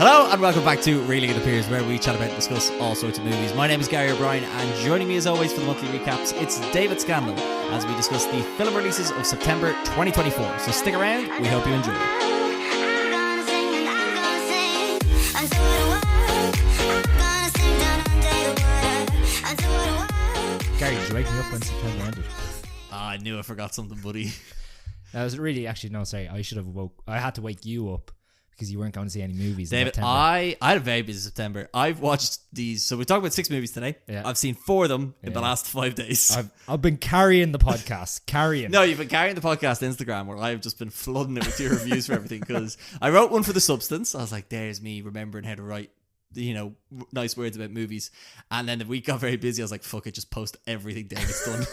Hello and welcome back to Reeling It Appears, where we chat about and discuss all sorts of movies. My name is Gary O'Brien, and joining me as always for the monthly recaps, it's David Scandal as we discuss the film releases of September 2024. So stick around, we hope you enjoy. Gary, did you wake me up when September ended? I knew I forgot something, buddy. That was really, actually, no, sorry. I had to wake you up because you weren't going to see any movies. David, in I had a very busy September. I've watched these, so we're talking about 6 movies today. Yeah. I've seen 4 of them in the last 5 days. I've been carrying the podcast. No, you've been carrying the podcast Instagram, where I've just been flooding it with your reviews for everything, because I wrote one for The Substance. I was like, there's me remembering how to write, nice words about movies. And then the week got very busy. I was like, fuck it, just post everything David's done.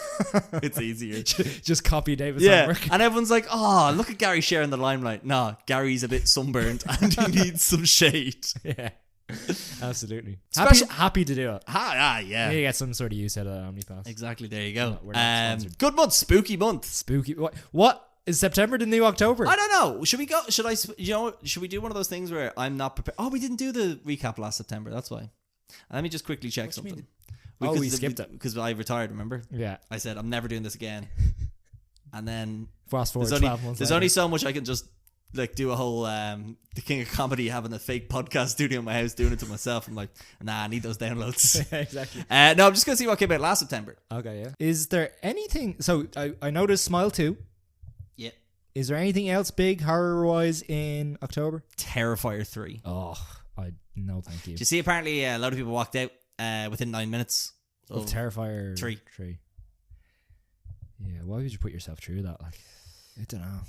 It's easier. Just copy David's homework. And everyone's like, oh, look at Gary sharing the limelight. Nah, Gary's a bit sunburned and he needs some shade. Yeah, absolutely. Special- Happy to do it. Yeah. You get some sort of use out of that OmniPass. Exactly, there you go. We're not sponsored. Good month, spooky month. Spooky. What? Is September the new October? I don't know. Should we go? Should we do one of those things where I'm not prepared? Oh, we didn't do the recap last September. That's why. Let me just quickly check something. We skipped it. Because I retired, remember? Yeah. I said, I'm never doing this again. And then Fast forward 12 months there's later. only so much I can just do a whole the King of Comedy, having a fake podcast studio in my house, doing it to myself. I'm like, nah, I need those downloads. Exactly. No, I'm just going to see what came out last September. Okay, yeah. Is there anything... So, I noticed Smile 2. Yeah. Is there anything else big horror-wise in October? Terrifier 3. Oh, no, thank you. Did you see, apparently a lot of people walked out within 9 minutes of Terrifier 3. Yeah, why would you put yourself through that? Like, I don't know.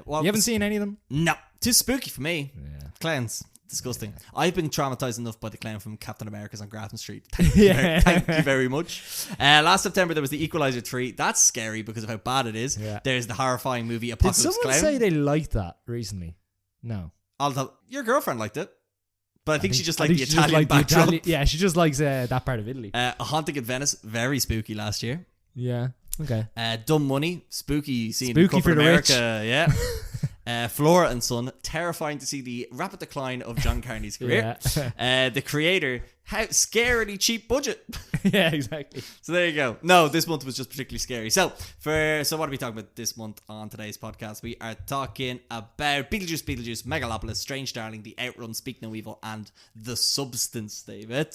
Well, you haven't seen any of them? No. Too spooky for me. Yeah. Clowns. Disgusting. Yeah. I've been traumatized enough by the clown from Captain America's on Grafton Street. Thank you very much. Last September there was the Equalizer 3. That's scary because of how bad it is. Yeah. There's the horrifying movie Did Apocalypse someone Clown. say they liked that recently? No. Your girlfriend liked it. But I think she just liked the she Italian backdrop. Yeah, she just likes that part of Italy. A Haunting in Venice, very spooky last year. Yeah. Okay. Dumb Money, spooky seeing Spooky corporate for the America. rich. Yeah. Flora and Son, terrifying to see the rapid decline of John Carney's career. Yeah. The Creator, how scarily cheap budget. Yeah, exactly. So there you go. No, this month was just particularly scary. So what are we talking about this month on today's podcast? We are talking about Beetlejuice, Megalopolis, Strange Darling, The Outrun, Speak No Evil, and The Substance, David.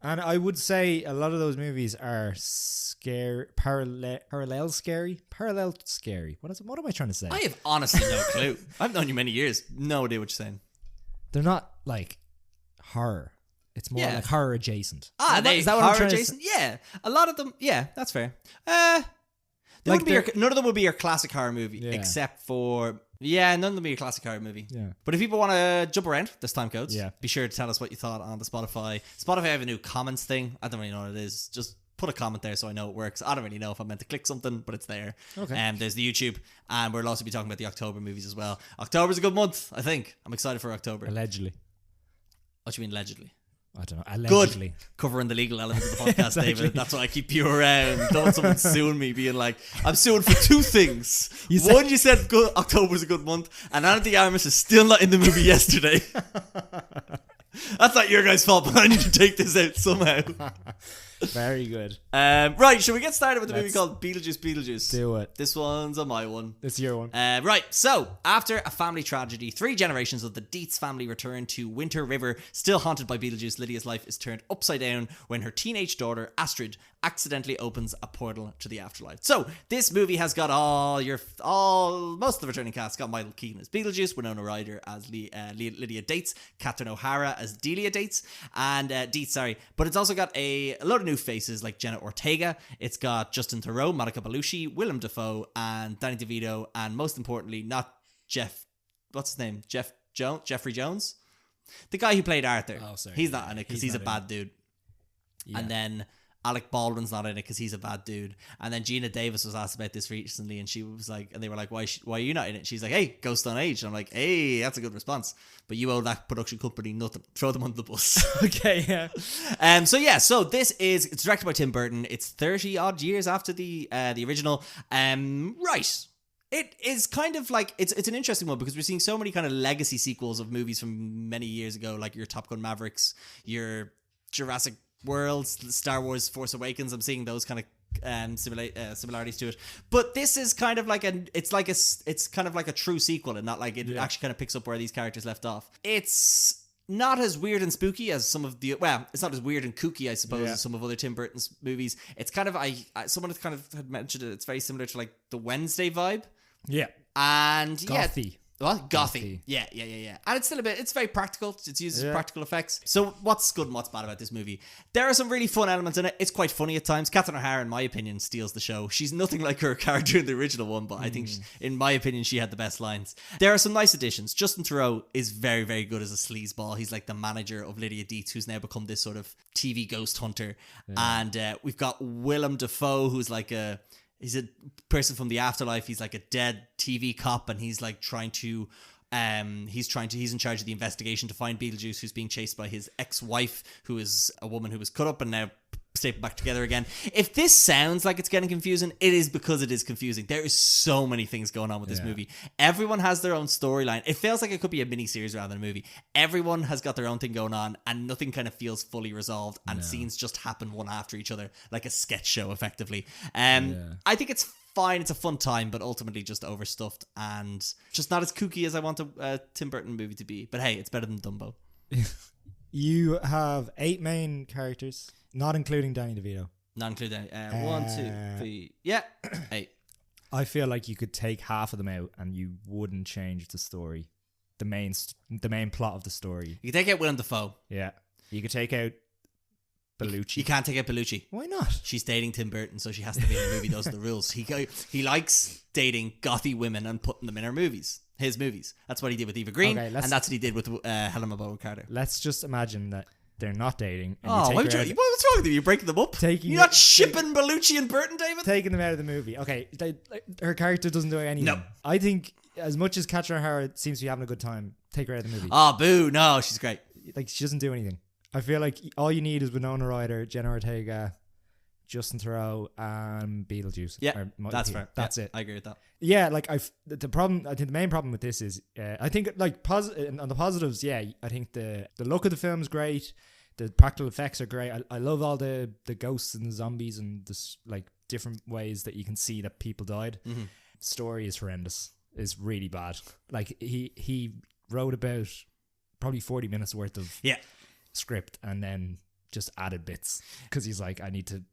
And I would say a lot of those movies are parallel scary. What am I trying to say? I have honestly no clue. I've known you many years. No idea what you're saying. They're not like horror. It's more like horror adjacent. Is that what horror adjacent? Yeah, a lot of them. Yeah, that's fair. None of them would be your classic horror movie, except for none of them would be a classic horror movie. Yeah. But if people want to jump around, there's time codes. Yeah. Be sure to tell us what you thought on the Spotify. Spotify have a new comments thing. I don't really know what it is. Just put a comment there so I know it works. I don't really know if I'm meant to click something, but it's there. Okay. There's the YouTube, and we'll also be talking about the October movies as well. October's a good month, I think. I'm excited for October. Allegedly. What do you mean allegedly? I don't know. Allegedly. Good. Covering the legal elements of the podcast, exactly. David. That's why I keep you around. Don't want someone suing me, being like, I'm suing for 2 things. You said October's a good month, and Anna de Armas is still not in the movie yesterday. That's not your guys' fault, but I need to take this out somehow. Very good. Right, should we get started with the movie called Beetlejuice? Do it. This one's my one. It's your one. Right, so after a family tragedy, 3 generations of the Dietz family return to Winter River. Still haunted by Beetlejuice, Lydia's life is turned upside down when her teenage daughter, Astrid, accidentally opens a portal to the afterlife. So this movie has got most of the returning cast. Got Michael Keaton as Beetlejuice, Winona Ryder as Lydia Dietz, Catherine O'Hara as Delia Dietz, but it's also got a lot of new faces like Jenna Ortega. It's got Justin Theroux, Monica Bellucci, Willem Dafoe, and Danny DeVito, and most importantly, not Jeffrey Jones, the guy who played Arthur. Oh, sorry. He's not in it because he's a bad dude. Yeah. And then Alec Baldwin's not in it because he's a bad dude. And then Gina Davis was asked about this recently, and she was like, and they were like, why are you not in it? She's like, hey, Ghost on Age. And I'm like, hey, that's a good response. But you owe that production company nothing. Throw them under the bus. Okay, yeah. So it's directed by Tim Burton. It's 30 odd years after the original. Right. It is kind of like it's an interesting one because we're seeing so many kind of legacy sequels of movies from many years ago, like your Top Gun Mavericks, your Jurassic World, Star Wars Force Awakens. I'm seeing those kind of similarities to it, but this is kind of like it's kind of like a true sequel, and not like it actually kind of picks up where these characters left off. It's not as weird and spooky as some of the it's not as weird and kooky, I suppose, as some of other Tim Burton's movies. It's kind of someone has kind of had mentioned it. It's very similar to like the Wednesday vibe. Yeah, and Gothy. What? Gothy. Yeah. And it's still it's very practical. It's uses practical effects. So what's good and what's bad about this movie? There are some really fun elements in it. It's quite funny at times. Catherine O'Hara, in my opinion, steals the show. She's nothing like her character in the original one, but I think, in my opinion, she had the best lines. There are some nice additions. Justin Theroux is very, very good as a sleazeball. He's like the manager of Lydia Dietz, who's now become this sort of TV ghost hunter. Yeah. And we've got Willem Dafoe, who's like he's a person from the afterlife. He's like a dead TV cop, and he's like trying to he's in charge of the investigation to find Beetlejuice, who's being chased by his ex-wife, who is a woman who was cut up and now stapled back together again. If this sounds like it's getting confusing, it is because it is confusing. There is so many things going on with this movie. Everyone has their own storyline. It feels like it could be a mini-series rather than a movie. Everyone has got their own thing going on, and nothing kind of feels fully resolved, and scenes just happen one after each other, like a sketch show, effectively. I think it's fine. It's a fun time, but ultimately just overstuffed and just not as kooky as I want a Tim Burton movie to be. But hey, it's better than Dumbo. You have 8 main characters, not including Danny DeVito. Not including Danny. 1, 2, 3. Yeah, 8. I feel like you could take half of them out and you wouldn't change the story, the main plot of the story. You can take out Willem Dafoe. Yeah, you could take out Bellucci. You can't take out Bellucci. Why not? She's dating Tim Burton, so she has to be in the movie. Those are the rules. He likes dating gothy women and putting them in his movies. That's what he did with Eva Green, and that's what he did with Helena Bonham Carter. Let's just imagine that they're not dating. And what's wrong with you? You're breaking them up? You're not shipping Bellucci and Burton, David? Taking them out of the movie. Okay, her character doesn't do anything. No. I think as much as Catherine O'Hara seems to be having a good time, take her out of the movie. Boo. No, she's great. Like, she doesn't do anything. I feel like all you need is Winona Ryder, Jenna Ortega, Justin Theroux, and Beetlejuice. Yeah, that's fair. That's it. I agree with that. Yeah, like I think the main problem with this is I think like on the positives, I think the look of the film is great. The practical effects are great. I love all the ghosts and the zombies and this like different ways that you can see that people died. Mm-hmm. Story is horrendous. It's really bad. Like he wrote about probably 40 minutes worth of script and then just added bits because he's like, I need to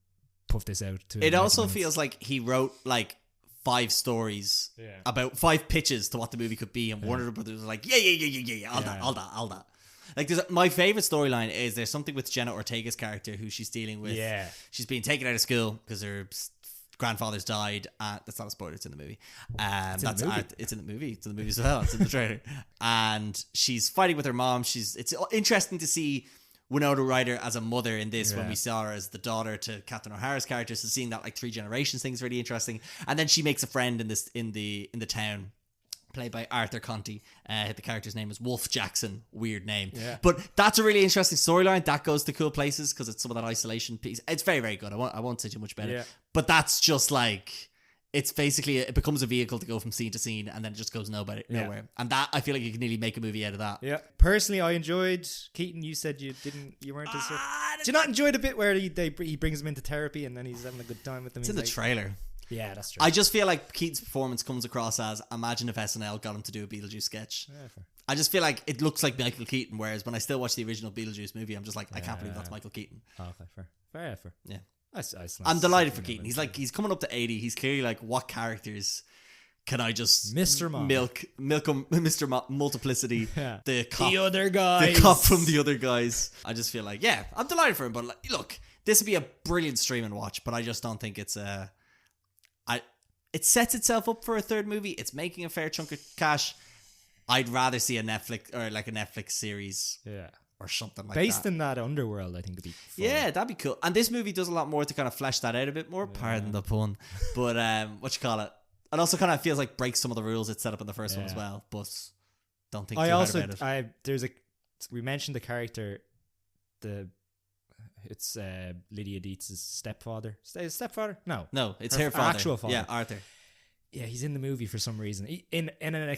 puff this out to it. Also feels like he wrote like 5 stories about 5 pitches to what the movie could be, and Warner Brothers was like all that. Like, my favorite storyline is there's something with Jenna Ortega's character who she's dealing with. She's being taken out of school because her grandfather's died. That's not a spoiler, it's in the movie. It's in the movie. It's in the movie as well. It's in the trailer. And she's fighting with her mom. It's interesting to see Winona Ryder as a mother in this when we saw her as the daughter to Catherine O'Hara's character. So seeing that like 3 generations thing is really interesting. And then she makes a friend in the town, played by Arthur Conti. The character's name is Wolf Jackson. Weird name. Yeah. But that's a really interesting storyline. That goes to cool places because it's some of that isolation piece. It's very, very good. I won't say too much about it. But that's just like... It's basically... It becomes a vehicle to go from scene to scene and then it just goes nowhere. And that, I feel like you can nearly make a movie out of that. Yeah. Personally, I enjoyed... Keaton, you said you weren't as... Did you not enjoy the bit where he brings him into therapy and then he's having a good time with them? It's in the trailer. Yeah, that's true. I just feel like Keaton's performance comes across as, imagine if SNL got him to do a Beetlejuice sketch. Yeah, I just feel like it looks like Michael Keaton, whereas when I still watch the original Beetlejuice movie, I'm just like, I can't believe that's Michael Keaton. Oh, okay, fair. Yeah. I'm delighted for Keaton. He's coming up to 80. He's clearly like, what characters can I just milk him, Mr. Multiplicity, the other guys, the cop from the other guys. I just feel like, I'm delighted for him. But like, look, this would be a brilliant stream and watch, but I just don't think it's it sets itself up for a third movie. It's making a fair chunk of cash. I'd rather see a Netflix series. Yeah. Or something like based in that underworld, I think it'd be fun. Yeah, that'd be cool. And this movie does a lot more to kind of flesh that out a bit more. Pardon the pun. But what you call it? It also kind of feels like breaks some of the rules it set up in the first one as well. But don't think too hard about it. We mentioned the character, it's Lydia Dietz's stepfather. Stepfather? No, it's her father. Actual father. Yeah, Arthur. Yeah, he's in the movie for some reason. In a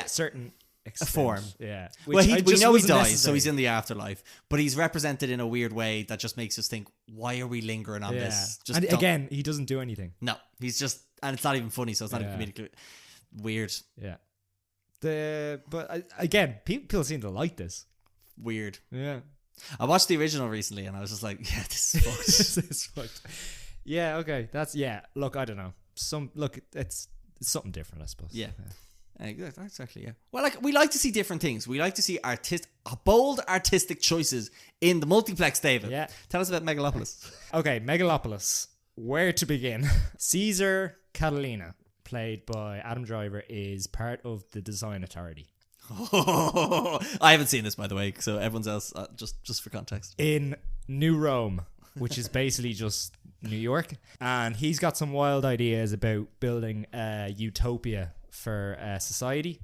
certain extent. A form. Yeah. Well, we know he dies, necessary. so he's in the afterlife. But he's represented in a weird way that just makes us think, why are we lingering on this? And again, he doesn't do anything. No, he's just, and it's not even funny, so it's not even comedically weird. Yeah. Again, people seem to like this. Weird. Yeah. I watched the original recently, and I was just like, yeah, this is fucked. This is fucked. Yeah. Okay. Look, I don't know. It's something different, I suppose. Yeah. Exactly, yeah. Well, like, we like to see different things. We like to see bold artistic choices in the multiplex, David. Yeah. Tell us about Megalopolis. Okay, Megalopolis. Where to begin? Caesar Catalina, played by Adam Driver, is part of the design authority. I haven't seen this, by the way, so everyone else, just for context. In New Rome, which is basically just New York. And he's got some wild ideas about building a utopia for society,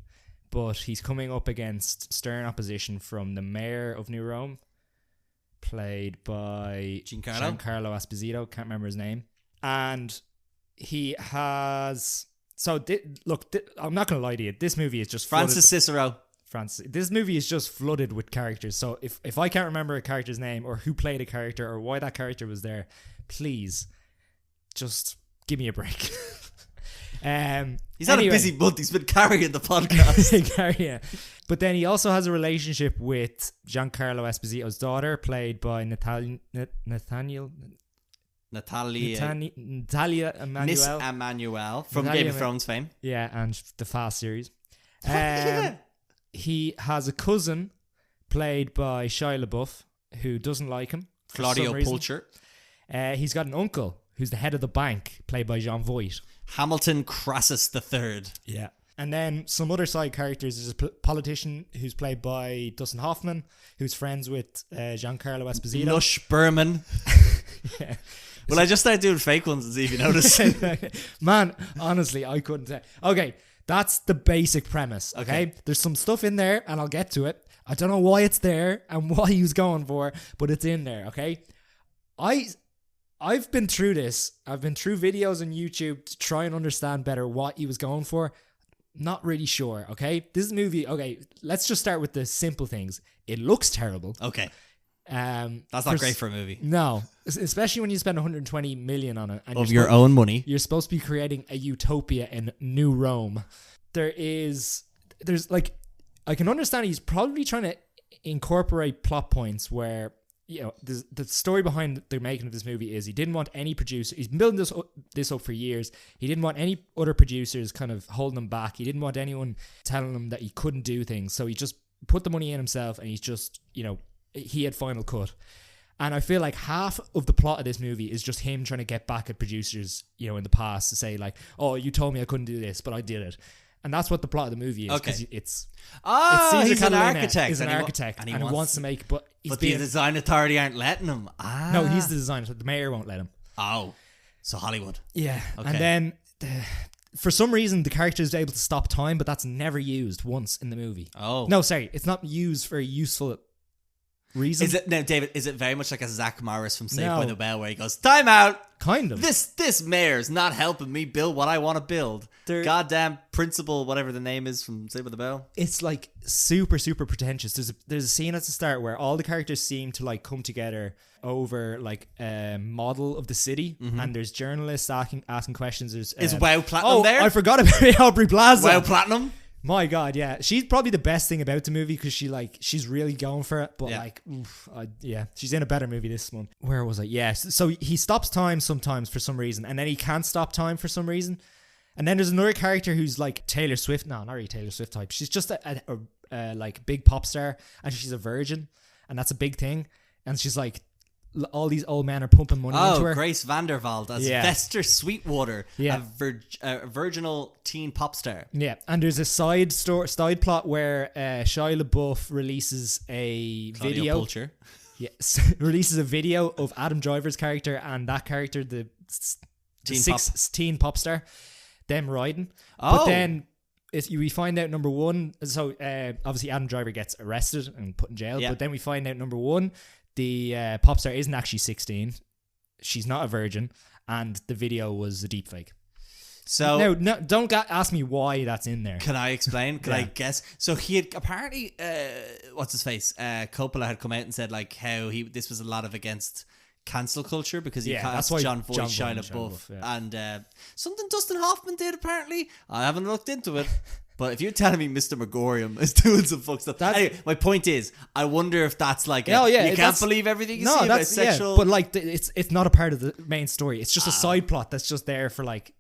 but he's coming up against stern opposition from the mayor of New Rome, played by Giancarlo Esposito, can't remember his name. And he has... I'm not going to lie to you, this movie is just Francis Cicero. This movie is just flooded with characters, so if I can't remember a character's name or who played a character or why that character was there, please just give me a break. He's had a busy month. He's been carrying the podcast. Yeah. But then he also has a relationship with Giancarlo Esposito's daughter, played by Natalia Emmanuel. Miss Emmanuel from Game of Thrones fame. Yeah, and the Fast series. He has a cousin played by Shia LaBeouf who doesn't like him. Claudio Pulcher. He's got an uncle who's the head of the bank, played by Jon Voight. Hamilton Crassus III. Yeah. And then some other side characters. There's a politician who's played by Dustin Hoffman, who's friends with Giancarlo Esposito. Lush Berman. Yeah. Well, I just started doing fake ones and see if you notice. Man, honestly, I couldn't say. Okay, that's the basic premise, okay? There's some stuff in there, and I'll get to it. I don't know why it's there and what he was going for, but it's in there, okay? I've been through this. I've been through videos on YouTube to try and understand better what he was going for. Not really sure, okay? This movie, okay, let's just start with the simple things. It looks terrible. Okay. That's not great for a movie. No, especially when you spend 120 million on it. And of your own money. You're supposed to be creating a utopia in New Rome. There's like, I can understand he's probably trying to incorporate plot points where, you know, the story behind the making of this movie is he didn't want any producer. He's been building this up for years. He didn't want any other producers kind of holding him back. He didn't want anyone telling him that he couldn't do things. So he just put the money in himself, and he's just, you know, he had final cut. And I feel like half of the plot of this movie is just him trying to get back at producers, you know, in the past to say like, oh, you told me I couldn't do this, but I did it. And that's what the plot of the movie is. Okay. It's he's an architect. He's an architect. And he wants to make... But the design authority aren't letting him. No, he's the designer. The mayor won't let him. Oh. So Hollywood. Yeah. Okay. And then... for some reason, the character is able to stop time, but that's never used once in the movie. Oh. No, sorry. It's not used for a useful reason. David, is it very much like a Zach Morris from Saved by the Bell where he goes, time out! Kind of. This mayor's not helping me build what I want to build. Goddamn principal, whatever the name is from Saved by the Bell. It's like super, super pretentious. There's a scene at the start where all the characters seem to like come together over like a model of the city, and there's journalists asking questions. Is Wow Platinum there? I forgot about Aubrey Plaza. Wow Platinum? My God, yeah. She's probably the best thing about the movie because she's really going for it. But she's in a better movie this month. Where was I? Yes. So he stops time sometimes for some reason, and then he can't stop time for some reason. And then there's another character who's like Taylor Swift. No, not really Taylor Swift type. She's just a like big pop star, and she's a virgin, and that's a big thing. And she's like, all these old men are pumping money into her. Grace Vanderveld as Vester Sweetwater, a virginal teen pop star. Yeah, and there's a side plot where Shia LaBeouf releases a Claudio video. Pulcher. Yes, releases a video of Adam Driver's character and that character, the teen pop star, them riding. Oh. But then we find out number one. So obviously Adam Driver gets arrested and put in jail. Yeah. But then we find out number one, the pop star isn't actually 16. She's not a virgin, and the video was a deepfake. So no, don't ask me why that's in there. can I explain? Can I guess? So he had apparently, what's his face? Coppola had come out and said like how this was a lot of against cancel culture because he cast John Voight, Shia LaBeouf, and something Dustin Hoffman did apparently. I haven't looked into it. But if you're telling me Mr. Megorium is doing some fuck stuff, anyway, my point is, I wonder if that's like, you can't believe everything you see about sexual. But like, it's not a part of the main story. It's just a side plot that's just there for like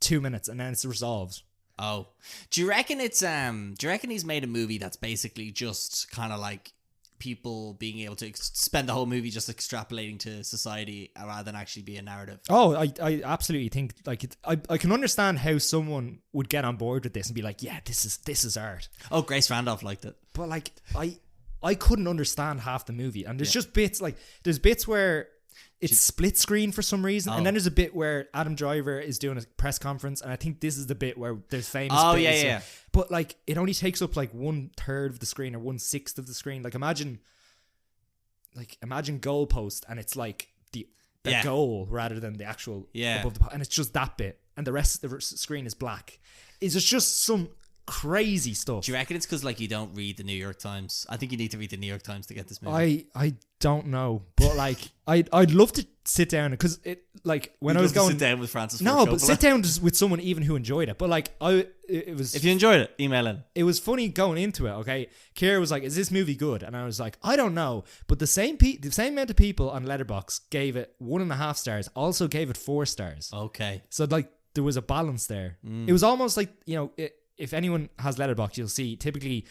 2 minutes and then it's resolved. Oh, do you reckon it's do you reckon he's made a movie that's basically just kind of like people being able to spend the whole movie just extrapolating to society rather than actually be a narrative? Oh, I absolutely think like I can understand how someone would get on board with this and be like, yeah, this is art. Oh, Grace Randolph liked it. But like I couldn't understand half the movie, and there's just bits like there's bits where it's split screen for some reason, and then there's a bit where Adam Driver is doing a press conference, and I think this is the bit where there's famous. Oh yeah. But like it only takes up like 1/3 of the screen or 1/6 of the screen. Like imagine goalpost, and it's like the goal rather than the actual above the, and it's just that bit, and the rest of the screen is black. It's just some crazy stuff. Do you reckon it's because like you don't read the New York Times? I think you need to read the New York Times to get this movie. I don't know, but like I'd love to sit down because it like when I was going sit down with Francis. No, but sit down just with someone even who enjoyed it. But like it was. If you enjoyed it, email in. It was funny going into it. Okay, Kira was like, "Is this movie good?" And I was like, "I don't know." But the same amount of people on Letterboxd gave it 1.5 stars. Also gave it 4 stars. Okay, so like there was a balance there. It was almost like if anyone has Letterboxd, you'll see typically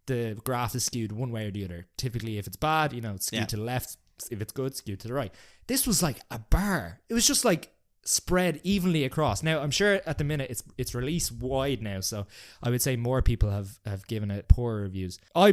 the graph is skewed one way or the other. Typically, if it's bad, it's skewed to the left. If it's good, skewed to the right. This was like a bar. It was just like spread evenly across. Now, I'm sure at the minute it's released wide now, so I would say more people have given it poorer reviews. Oh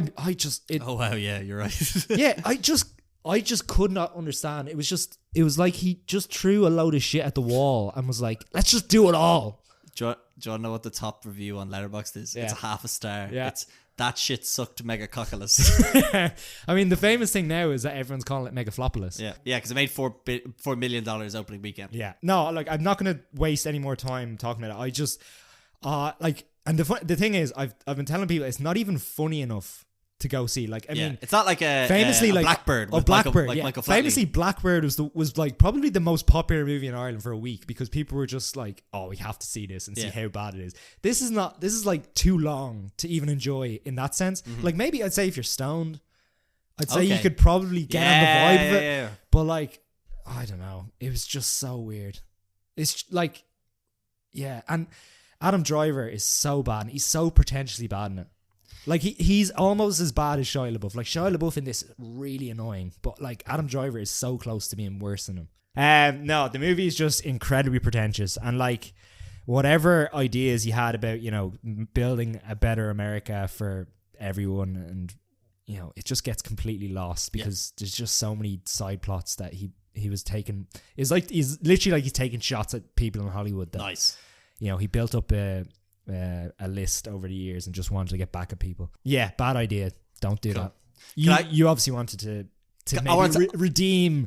wow, yeah, you're right. Yeah, I just could not understand. It was like he just threw a load of shit at the wall and was like, let's just do it all. Do you want to know what the top review on Letterboxd is? Yeah. It's a 0.5 star. Yeah. It's that shit sucked Megalopolis. I mean, the famous thing now is that everyone's calling it Megalopolis. Yeah, because it made $4 million opening weekend. Yeah. No, like I'm not going to waste any more time talking about it. I just and the thing is, I've been telling people it's not even funny enough to go see. Like, I mean, it's not like famously a like Blackbird. Blackbird, Michael Flatley. Famously, Blackbird was like probably the most popular movie in Ireland for a week because people were just like, "Oh, we have to see this and see how bad it is." This is like too long to even enjoy in that sense. Mm-hmm. Like maybe I'd say if you're stoned, I'd say you could probably get on the vibe of it. Yeah. But like, I don't know. It was just so weird. It's like, and Adam Driver is so bad. And he's so pretentiously bad in it. Like he's almost as bad as Shia LaBeouf. Like Shia LaBeouf in this is really annoying, but like Adam Driver is so close to being worse than him. No, the movie is just incredibly pretentious, and like whatever ideas he had about building a better America for everyone, and it just gets completely lost because there's just so many side plots that he was taking. It's like he's literally like he's taking shots at people in Hollywood. Nice. He built up a list over the years and just wanted to get back at people. Yeah, bad idea. Don't do that. You obviously wanted to maybe redeem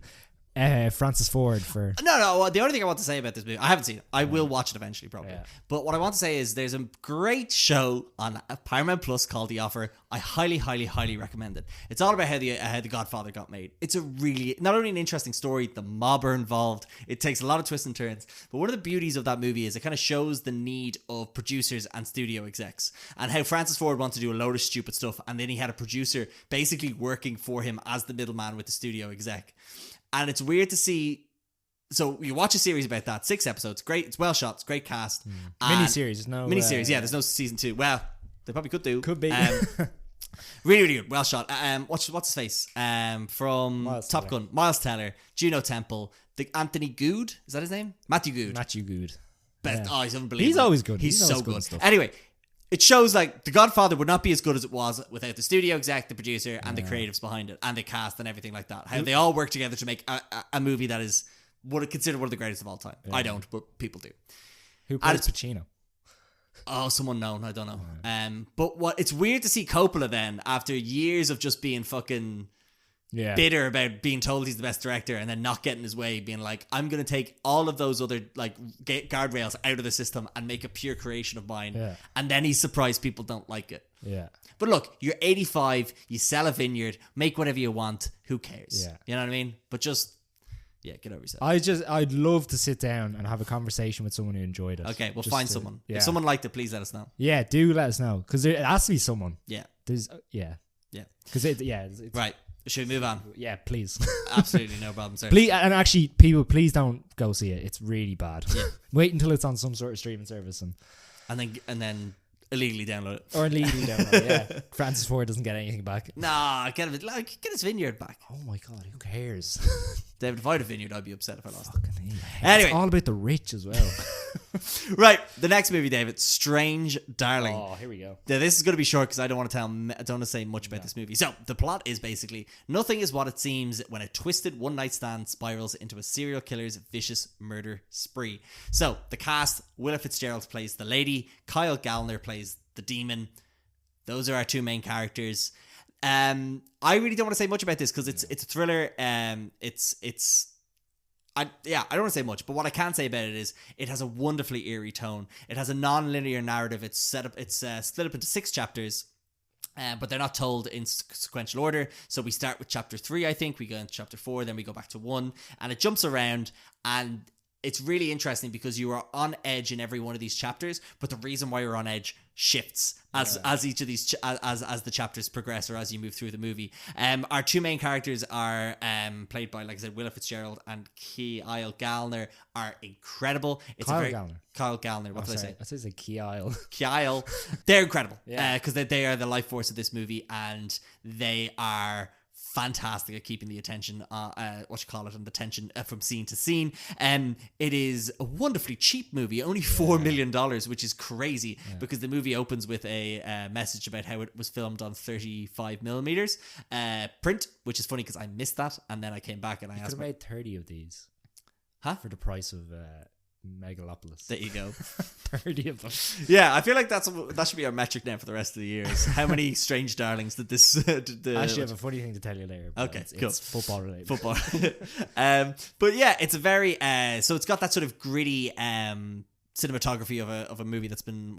Francis Ford for... No, the only thing I want to say about this movie, I haven't seen it. I will watch it eventually, probably. Yeah. But what I want to say is there's a great show on Paramount Plus called The Offer. I highly, highly, highly recommend it. It's all about how the Godfather got made. It's a really, not only an interesting story, the mob are involved. It takes a lot of twists and turns. But one of the beauties of that movie is it kind of shows the need of producers and studio execs and how Francis Ford wanted to do a load of stupid stuff. And then he had a producer basically working for him as the middleman with the studio exec. And it's weird to see. So you watch a series about that, 6 episodes, great. It's well shot. It's great cast. Miniseries, no. Miniseries, yeah. There's no season 2. Well, they probably could do. Could be. Really, really good. Well shot. What's his face? From Miles Top Teller. Gun. Miles Teller, Juno Temple, Anthony Good. Is that his name? Matthew Good. Best. Yeah. Oh, he's unbelievable. He's always good. He's so good. Anyway. It shows like The Godfather would not be as good as it was without the studio exec, the producer, and the creatives behind it, and the cast and everything like that. How they all work together to make a movie that is what I consider one of the greatest of all time. Yeah. I don't, but people do. Who plays Pacino? Oh, someone known. I don't know. But it's weird to see Coppola then after years of just being fucking, bitter about being told he's the best director and then not getting his way, being like, I'm going to take all of those other like guardrails out of the system and make a pure creation of mine. Yeah. And then he's surprised people don't like it. Yeah. But look, you're 85, you sell a vineyard, make whatever you want, who cares? Yeah. You know what I mean? But just, get over yourself. I'd love to sit down and have a conversation with someone who enjoyed it. Okay, we'll Just find to- someone. Yeah. If someone liked it, please let us know. Yeah, do let us know. Because it has to be someone. Yeah. There's, yeah. Yeah. Because it's Right. Should we move on? Yeah, please. Absolutely no problem, sir. Please, and actually, people, please don't go see it. It's really bad. Yeah. Wait until it's on some sort of streaming service And then illegally download it. or legally download it. Yeah, Francis Ford doesn't get anything back. Nah, get his vineyard back. Oh my god, who cares? David, if I had a vineyard, I'd be upset if I lost it. Fucking hell. Anyway. It's all about the rich as well. Right, the next movie, David, Strange Darling. Oh, here we go. Now, this is going to be short because I don't want to say much about this movie. So, the plot is basically nothing is what it seems when a twisted one-night stand spirals into a serial killer's vicious murder spree. So, the cast: Willa Fitzgerald plays the lady, Kyle Gallner plays the demon. Those are our two main characters. I really don't want to say much about this because it's a thriller. I don't want to say much, but what I can say about it is it has a wonderfully eerie tone. It has a non-linear narrative. It's split up into 6 chapters, but they're not told in sequential order. So we start with chapter 3, I think. We go into chapter 4, then we go back to 1, and it jumps around, and it's really interesting because you are on edge in every one of these chapters, but the reason why you're on edge shifts as each of these as the chapters progress or as you move through the movie. Our two main characters are played by, like I said, Willa Fitzgerald and Kyle Gallner are incredible. It's Kyle Kyle Gallner. What did I say? I said Kyle. Kyle. They're incredible. Yeah. Because they are the life force of this movie, and they are fantastic at keeping the attention, and the tension from scene to scene. It is a wonderfully cheap movie, only $4 million, which is crazy because the movie opens with a message about how it was filmed on 35 millimeters print, which is funny because I missed that, and then I came back and I I could asked, have made 30 of these. Huh? For the price of Megalopolis. there you go. 30 of them. Yeah, I feel like that should be our metric now for the rest of the year. Is how many Strange Darlings did this? I actually have a funny thing to tell you later. But Okay, it's, cool. It's football related. Football. But yeah, it's a very so it's got that sort of gritty cinematography of a movie that's been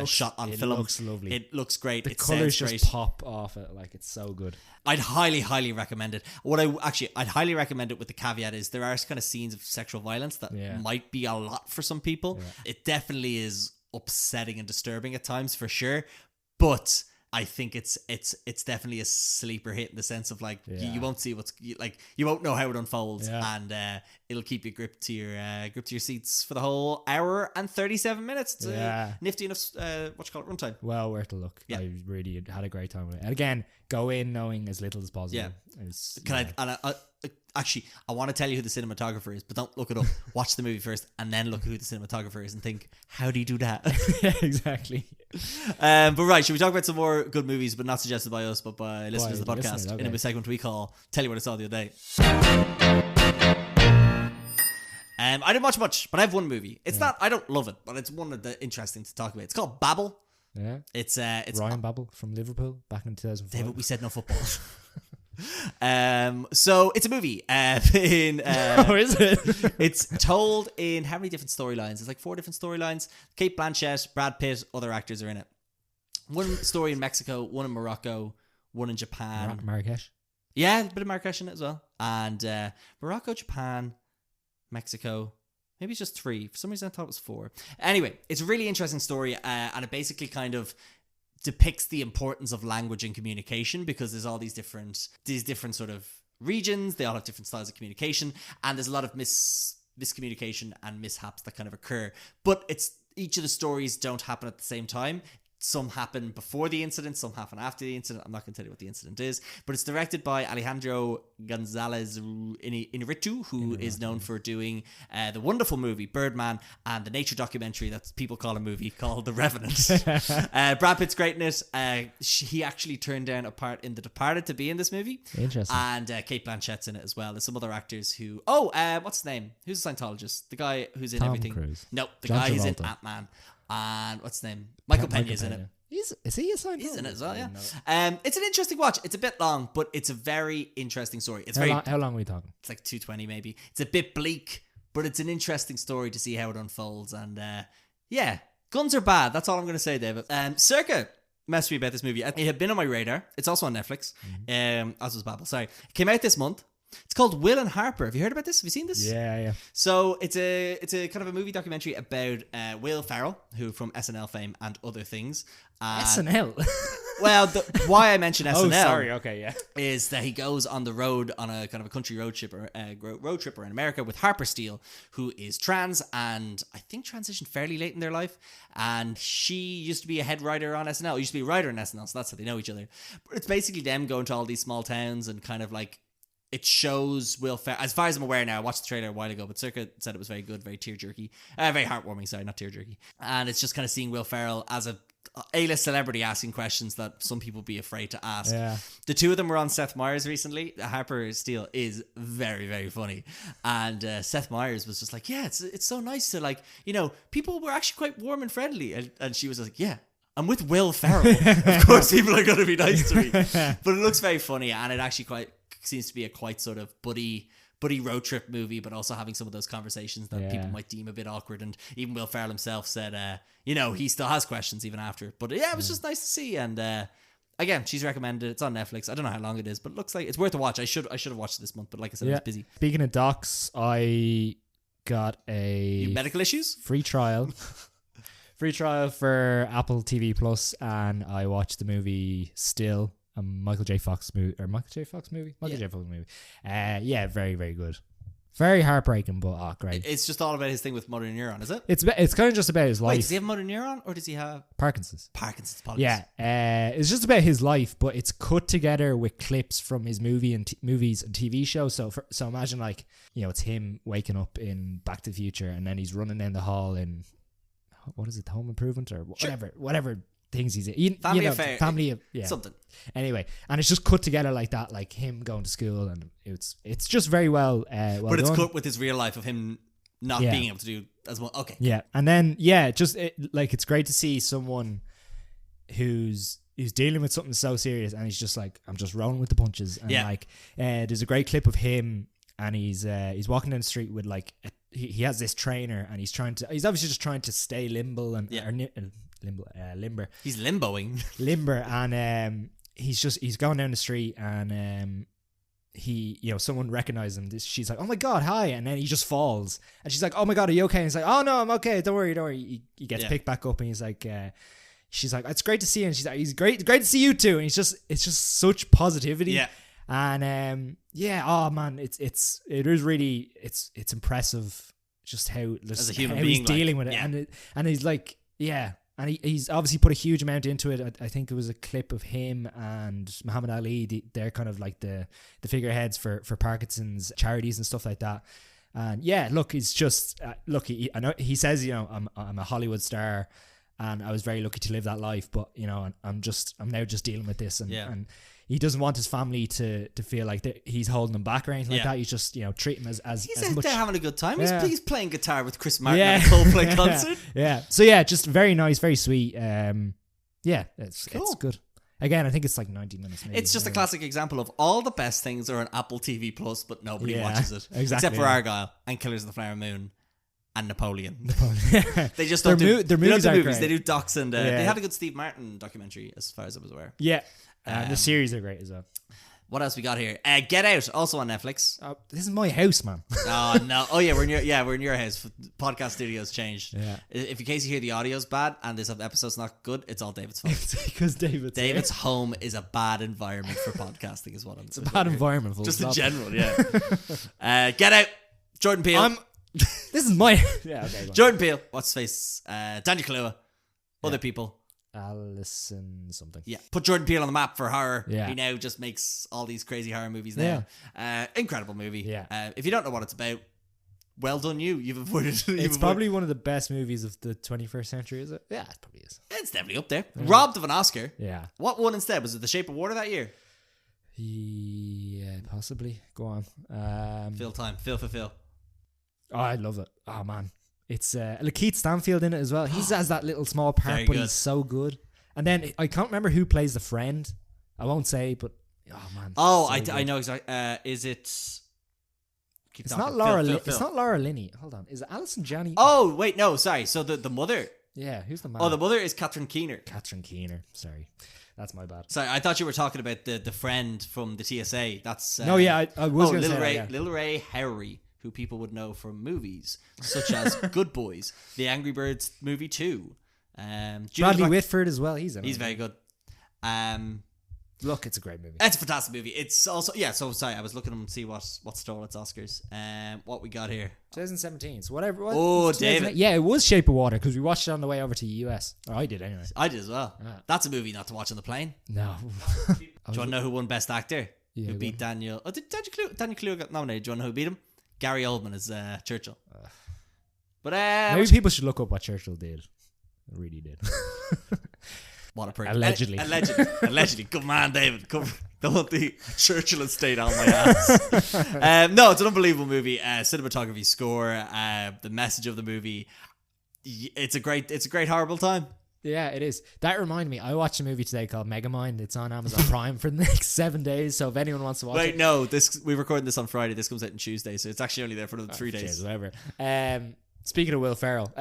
shot on film. It looks lovely. It looks great. The it colours sounds just great. pop off it. Like, it's so good. I'd highly recommend it. I'd highly recommend it with the caveat is there are kind of scenes of sexual violence that might be a lot for some people. Yeah. It definitely is upsetting and disturbing at times for sure, but I think it's definitely a sleeper hit in the sense of like you won't see you won't know how it unfolds, and it'll keep you gripped to your seats for the whole hour and 37 minutes. It's nifty enough runtime. Well worth a look. Yeah. I really had a great time with it. And again, go in knowing as little as possible. Yeah. Actually, I want to tell you who the cinematographer is, but don't look it up. Watch the movie first and then look at who the cinematographer is and think, how do you do that? Yeah, exactly. But right, should we talk about some more good movies, but not suggested by us, but by listeners of the podcast, listeners, okay. in a segment we call Tell You What I Saw the Other Day. I didn't watch much, but I have one movie. It's not, I don't love it, but it's one of the interesting to talk about. It's called Babel. Yeah. It's Ryan Babel from Liverpool back in 2005. David, we said no football. So it's a movie. Oh, is it? It's told in how many different storylines? It's like 4 different storylines. Kate Blanchett, Brad Pitt, other actors are in it. One story in Mexico, one in Morocco, one in Japan. Marrakesh. Yeah, a bit of Marrakesh in it as well. And Morocco, Japan, Mexico. Maybe it's just 3. For some reason I thought it was 4. Anyway, it's a really interesting story, and it basically kind of depicts the importance of language and communication, because there's all these different sort of regions. They all have different styles of communication, and there's a lot of miscommunication and mishaps that kind of occur. But each of the stories don't happen at the same time. Some happen before the incident, some happen after the incident. I'm not going to tell you what the incident is, but it's directed by Alejandro Gonzalez Inarritu, who is known for doing the wonderful movie Birdman and the nature documentary that people call a movie called The Revenant. Brad Pitt's great in it. He actually turned down a part in The Departed to be in this movie. Interesting. And Kate Blanchett's in it as well. There's some other actors who... what's his name? Who's a Scientologist? The guy who's in Tom everything. Cruise. No, the John guy who's in Travolta. Ant-Man. And what's his name? Michael Peña's in it. Is he a Scientologist? He's in it as well, yeah. No. It's an interesting watch. It's a bit long, but it's a very interesting story. It's How long are we talking? It's like 220 maybe. It's a bit bleak, but it's an interesting story to see how it unfolds. And yeah, guns are bad. That's all I'm going to say, David. Circa messaged me about this movie. It had been on my radar. It's also on Netflix. As was Babel. Sorry. It came out this month. It's called Will and Harper. Have you heard about this? Have you seen this? Yeah. So it's a kind of a movie documentary about Will Ferrell, who from SNL fame and other things. SNL. Well, why I mention SNL. Oh, sorry. Okay, yeah. Is that he goes on the road on a kind of a country road trip around America with Harper Steele, who is trans and I think transitioned fairly late in their life. And she used to be a head writer on SNL. Used to be a writer on SNL, so that's how they know each other. But it's basically them going to all these small towns and kind of like. It shows Will Ferrell, as far as I'm aware now, I watched the trailer a while ago, but Circa said it was very good, very tear-jerky. Very heartwarming, sorry, not tear-jerky. And it's just kind of seeing Will Ferrell as a A-list celebrity asking questions that some people be afraid to ask. Yeah. The two of them were on Seth Meyers recently. Harper Steele is very, very funny. And Seth Meyers was just like, yeah, it's so nice to like, you know, people were actually quite warm and friendly. And she was like, yeah. I'm with Will Ferrell. Of course, people are going to be nice to me. But it looks very funny, and it actually seems to be a quite sort of buddy road trip movie, but also having some of those conversations that people might deem a bit awkward. And even Will Ferrell himself said, he still has questions even after. But yeah, it was just nice to see. And again, she's recommended. It's on Netflix. I don't know how long it is, but it looks like it's worth a watch. I should have watched it this month, but like I said, I was busy. Speaking of docs, I got medical issues free trial. Free trial for Apple TV Plus, and I watched the movie Still, a Michael J. Fox movie. Yeah, very, very good. Very heartbreaking, but great. It's just all about his thing with motor neuron, is it? It's kind of just about his life. Wait, does he have motor neuron, or does he have Parkinson's? Apologies. Yeah, it's just about his life, but it's cut together with clips from his movies and TV shows. So imagine it's him waking up in Back to the Future, and then he's running down the hall in. What is it, Home Improvement or whatever things he's in. Family affair. Something. Anyway, and it's just cut together like that, like him going to school, and it's just very well but it's done. cut with his real life of him not being able to do as well. Okay. Yeah, and then it's great to see someone who's dealing with something so serious, and he's just like, I'm just rolling with the punches. And there's a great clip of him, and he's walking down the street with he has this trainer, and he's obviously just trying to stay limber. He's limboing. Limber, and he's going down the street, and someone recognizes him. She's like, oh my God, hi. And then he just falls, and she's like, oh my God, are you okay? And he's like, oh no, I'm okay. Don't worry. He gets picked back up, and he's like, she's like, it's great to see you. And she's like, it's great to see you too. And it's just such positivity. Yeah. And oh man, it is really it's impressive just how as a human being, he's dealing with it, and he's like, and he's obviously put a huge amount into it. I think it was a clip of him and Muhammad Ali. They're kind of like the figureheads for Parkinson's charities and stuff like that. And look, he's just I know he says, I'm a Hollywood star, and I was very lucky to live that life, but I'm now just dealing with this, and he doesn't want his family to feel like he's holding them back or anything like that. He's just treat him as he's as out much. there having a good time. He's playing guitar with Chris Martin at a Coldplay concert. So just very nice, very sweet. It's cool. It's good. Again, I think it's like 90 minutes. Maybe. It's just a classic example of all the best things are on Apple TV Plus, but nobody watches it. Exactly, except for Argyle and Killers of the Flower Moon. And Napoleon. They just don't do their movies. They do docs, and they had a good Steve Martin documentary, as far as I was aware. Yeah, the series are great as well. What else we got here? Get Out, also on Netflix. This is my house, man. Oh no! Oh yeah, we're in your house. Podcast studio's changed. Yeah. If in case you hear the audio's bad and this episode's not good, it's all David's fault. It's because David's home is a bad environment for podcasting, is what I'm saying. It's a bad environment, just in general. Yeah. Get Out. Jordan Peele. This is my okay. Jordan Peele. What's his face? Daniel Kaluuya. Other people. Alison something. Yeah. Put Jordan Peele on the map for horror. Yeah. He now just makes all these crazy horror movies now. Incredible movie. Yeah. If you don't know what it's about, well done you. You've avoided it. It's probably one of the best movies of the 21st century, is it? Yeah, it probably is. It's definitely up there. Robbed of an Oscar. Yeah. What won instead? Was it The Shape of Water that year? Yeah, possibly. Go on. Phil for Phil. Oh, I love it. Oh man, it's Lakeith Stanfield in it as well. He has that little small part, but he's so good. And then I can't remember who plays the friend. I won't say, but oh man. Oh, so I good. know exactly. Is it? Keep It's talking. not Laura. Phil, It's not Laura Linney. Hold on. Is it Alison Janney? Oh wait, no, sorry. So the mother. Yeah. Who's the man? Oh, the mother is Catherine Keener. Catherine Keener. Sorry, that's my bad. Sorry, I thought you were talking about the friend from the TSA. That's No, yeah, I was going to Little say Ray, that, yeah. Little Ray Harry, who people would know from movies such as Good Boys, the Angry Birds movie 2. Bradley Whitford as well. He's in it. He's very good. Look, it's a great movie. It's a fantastic movie. It's also So sorry, I was looking to see what stole its Oscars. What we got here? 2017. So whatever. What, Oh, David. Yeah, it was Shape of Water because we watched it on the way over to the US. Or I did anyway. I did as well. Yeah. That's a movie not to watch on the plane. No. Do you want to know who won Best Actor? Yeah, Who go beat on. Daniel? Oh, did Daniel Kaluuya got nominated? Do you want to know who beat him? Gary Oldman as Churchill. But Maybe people should look up what Churchill did. It really did. what a prick. Allegedly. Allegedly. Good man, David. Don't want the Churchill estate on my ass. No, it's an unbelievable movie. Cinematography, score, the message of the movie. It's a great horrible time. Yeah, it is. That reminded me. I watched a movie today called Megamind. It's on Amazon Prime for the next 7 days. So if anyone wants to watch Wait, it. no, we're recording this on Friday. This comes out on Tuesday, so it's actually only there for another 3 days. Cheers, whatever. Speaking of Will Ferrell,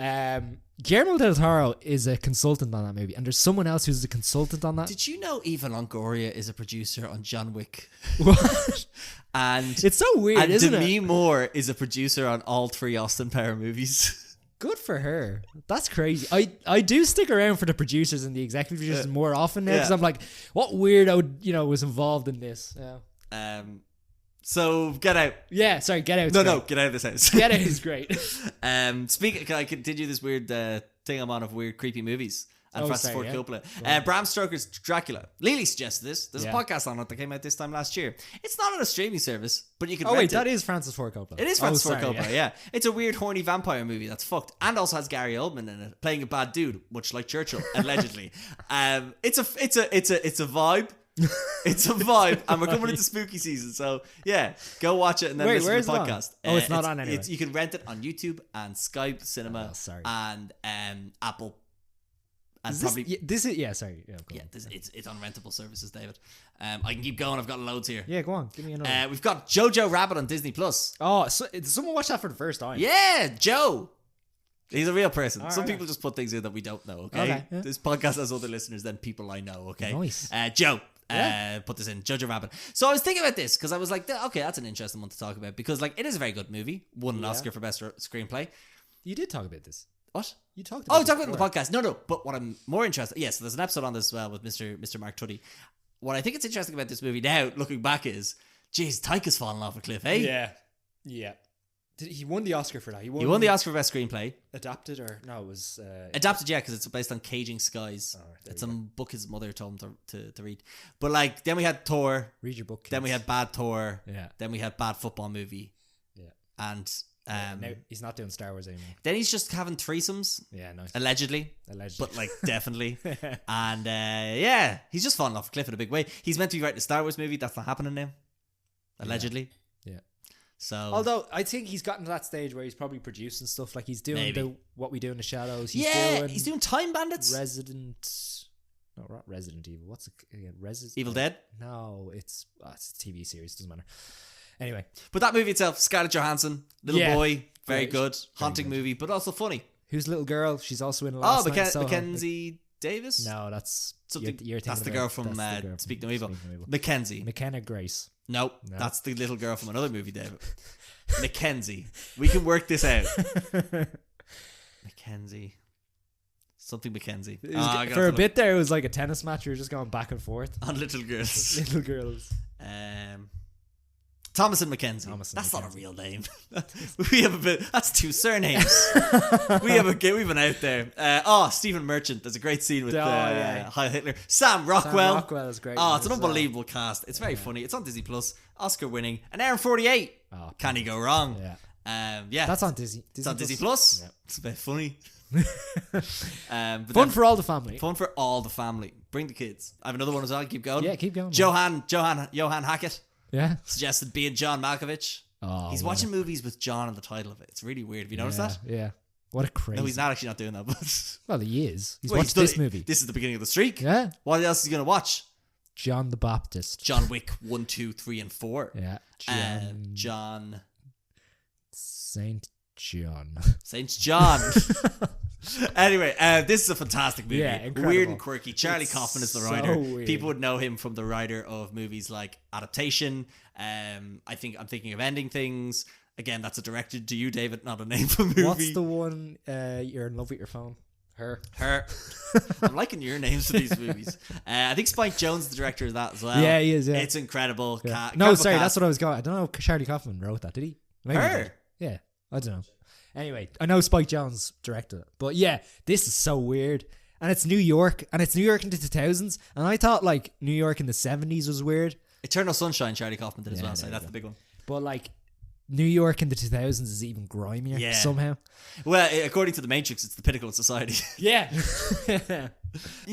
Guillermo del Toro is a consultant on that movie, and there's someone else who's a consultant on that. Did you know Eva Longoria is a producer on John Wick? What? And It's so weird, isn't Demi it? Moore is a producer on all 3 Austin Power movies. Good for her. That's crazy. I do stick around for the producers and the executive producers more often now because I'm like, what weirdo was involved in this? Yeah. So Get Out. Yeah, sorry, Get Out. No, Get Out of this house. Get Out is great. Can I continue this weird thing I'm on of weird creepy movies? And Francis Ford Coppola. Bram Stoker's Dracula. Lily suggested this. There's a podcast on it that came out this time last year. It's not on a streaming service, but you can rent it. That is Francis Ford Coppola. It is Francis Ford Coppola, yeah. It's a weird, horny vampire movie that's fucked, and also has Gary Oldman in it, playing a bad dude, much like Churchill, allegedly. It's a vibe. It's a vibe, and we're coming into spooky season, so yeah, go watch it and then listen to the podcast. It's not on anyway. You can rent it on YouTube and Skype Cinema and Apple. And sorry. Yeah, it's on rentable services, David. I can keep going. I've got loads here. Yeah, go on. Give me another. We've got Jojo Rabbit on Disney Plus. Oh, so, did someone watch that for the first time? Yeah, Joe. He's a real person. All Some right. people just put things in that we don't know, okay? Okay, yeah. This podcast has other listeners than people I know, okay? Nice. Joe. Put this in Jojo Rabbit. So I was thinking about this because I was like, okay, that's an interesting one to talk about because like it is a very good movie. Won an Oscar for best screenplay. You did talk about this. What? You talked about we talked about it on the podcast. No. But what I'm more interested... Yes, there's an episode on this as well with Mr. Mark Tuddy. What I think it's interesting about this movie now, looking back, is... Jeez, Taika's fallen off a cliff, eh? Yeah. He won the Oscar for that. He won the Oscar for best screenplay. Adapted or... No, it was... Adapted, yeah, because it's based on Caging Skies. It's a book his mother told him to read. But like, then we had Thor. Read your book, kids. Then we had Bad Thor. Yeah. Then we had Bad Football Movie. Yeah. And... now he's not doing Star Wars anymore. Then he's just having threesomes. Yeah, nice. Allegedly. But like definitely. And he's just fallen off a cliff in a big way. He's meant to be writing a Star Wars movie. That's not happening now. Allegedly. Yeah. So although I think he's gotten to that stage where he's probably producing stuff like he's doing What We Do in the Shadows. He's doing Time Bandits. Not Resident Evil. What's it again? Evil Dead? No, it's a TV series. Doesn't matter. Anyway, but that movie itself, Scarlett Johansson, little boy, very good, haunting movie, but also funny. Who's little girl? She's also in Last Night in Soho. Mackenzie Davis. No, that's something. You're that's the girl from Speak No Evil. Mackenzie. McKenna Grace. No, that's the little girl from another movie, David. Mackenzie. We can work this out. Mackenzie. Something Mackenzie. For a bit there, it was like a tennis match. You were just going back and forth on little girls. Little girls. Thomas and Mackenzie. That's not a real name. We have a bit. That's 2 surnames. we have an out there. Stephen Merchant. There's a great scene with Heil Hitler. Sam Rockwell. Sam Rockwell is great. Oh, it's an unbelievable cast. It's very funny. It's on Disney Plus. Oscar winning. An hour and 48. Can he go wrong? Yeah. That's on Disney. It's on Disney Plus. Yeah. It's a bit funny. Fun for all the family. Fun for all the family. Bring the kids. I have another one as well. Keep going. Yeah, keep going. Johan Hackett. Yeah. Suggested being John Malkovich. Oh, he's watching movies with John in the title of it. It's really weird. Have you noticed that? Yeah. What a crazy. No, he's not actually not doing that. But Well, he is. He's Well, watched this movie. This is the beginning of the streak. Yeah. What else is he gonna watch? John the Baptist. John Wick 1, 2, 3, and 4. Yeah. John Saint John. Saint John. Anyway, this is a fantastic movie. Yeah, incredible. Weird and quirky. Charlie It's Kaufman is the so writer. weird. People would know him from the writer of movies like Adaptation. I think I'm thinking of Ending Things. Again, that's a directed to you, David, not a name for a movie. What's the one you're in love with your phone? Her. I'm liking your names for these movies. I think Spike Jonze is the director of that as well. Yeah, he is. Yeah. It's incredible. Yeah. No, sorry, that's what I was going. I don't know if Charlie Kaufman wrote that. Did he? Maybe he Her. did. Yeah, I don't know. Anyway, I know Spike Jonze directed it, but yeah, this is so weird. And it's New York, and it's New York in the 2000s. And I thought like New York in the 70s was weird, Eternal Sunshine, Charlie Kaufman did as Yeah, well. So there that's you the big one. but like New York in the 2000s is even grimier Yeah. somehow. Well, according to the Matrix, it's the pinnacle of society. Yeah.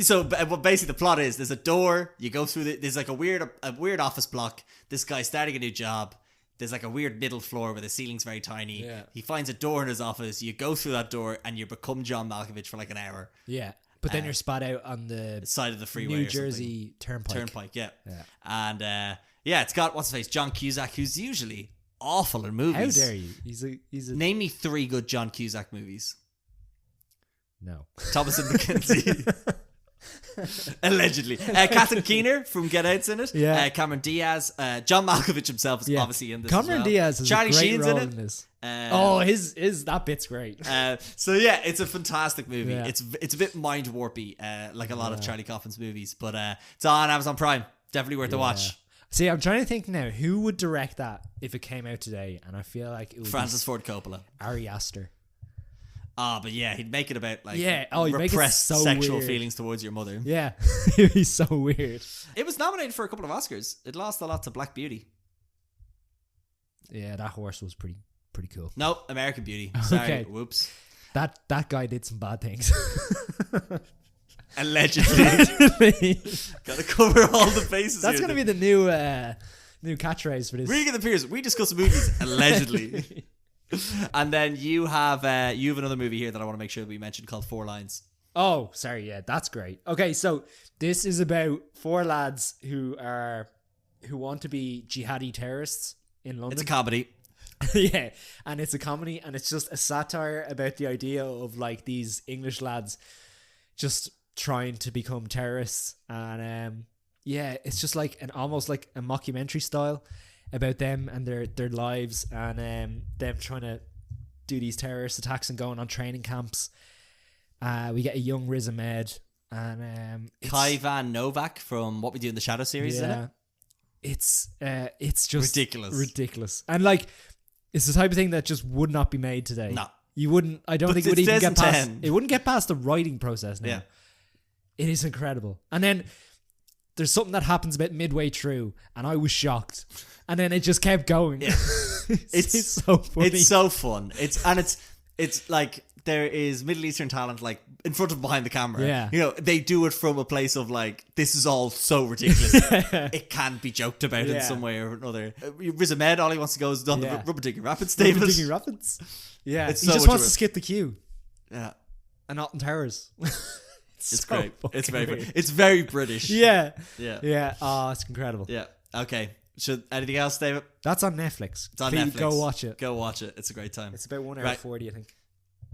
So, but basically, the plot is there's a door. You go through. There's like a weird office block. This guy's starting a new job. There's like a weird middle floor where the ceiling's very tiny. Yeah. He finds a door in his office. You go through that door and you become John Malkovich for like an hour. Yeah. But then you're spat out on the Side of the freeway. New or something. Jersey Turnpike. Yeah. Yeah. And yeah, it's got what's his face, John Cusack, who's usually awful in movies. How dare you? He's a Name me 3 good John Cusack movies. no. Thomas and McKenzie. Allegedly. Catherine Keener from Get Out's in it. Yeah. Cameron Diaz. John Malkovich himself is Yeah. obviously in this Cameron as well. Diaz has Charlie a great Sheen's role in it. this. Uh, his that bit's great. So yeah, it's a fantastic movie. Yeah. It's a bit mind warpy, like a lot of Charlie Kaufman's movies, but it's on Amazon Prime. Definitely worth a watch. See, I'm trying to think now who would direct that if it came out today, and I feel like it would Francis Ford Coppola. be Ari Aster. But yeah, he'd make it about like Yeah, he'd make it repressed so sexual weird. feelings towards your mother. Yeah, it'd be so weird. It was nominated for a couple of Oscars. It lost a lot to Black Beauty. Yeah, that horse was pretty cool. No, American Beauty. Sorry, Okay. whoops. That guy did some bad things. Allegedly. Gotta cover all the bases. That's here. gonna be the new catchphrase for this. Regan the Pierce. We discuss movies allegedly. And then you have another movie here that I want to make sure that we mention called 4 Lines. Oh, sorry. Yeah, that's great. Okay, so this is about 4 lads who want to be jihadi terrorists in London. It's a comedy. Yeah, and it's a comedy, and it's just a satire about the idea of like these English lads just trying to become terrorists, and yeah, it's just like almost like a mockumentary style about them and their lives, and them trying to do these terrorist attacks and going on training camps. We get a young Riz Ahmed and Kai Van Novak from What We Do in the Shadow series. Isn't it? It's just ridiculous, and like it's the type of thing that just would not be made today. No, you wouldn't. I don't But think it would it's even get past. 2010. It wouldn't get past the writing process now. Yeah. It is incredible, and then there's something that happens about midway through, and I was shocked, and then it just kept going. Yeah. it's so funny. It's so fun. It's like there is Middle Eastern talent like in front of behind the camera. Yeah. You know, they do it from a place of like, this is all so ridiculous. It can be joked about in Yeah. some way or another. Riz Ahmed, all he wants to go is on Yeah. the Rubber Digging Rapids statement. Digging Rapids. Yeah, It's he so just much wants of to it. skip the queue Yeah. and not in towers. It's so great. It's fucking very weird. funny. It's very British. Yeah. Yeah. Yeah. Oh, it's incredible. Yeah. Okay. Should anything else, David? That's on Netflix. It's on Please Netflix. go watch it. Go watch it. It's a great time. It's about 1 hour Right. 40, I think.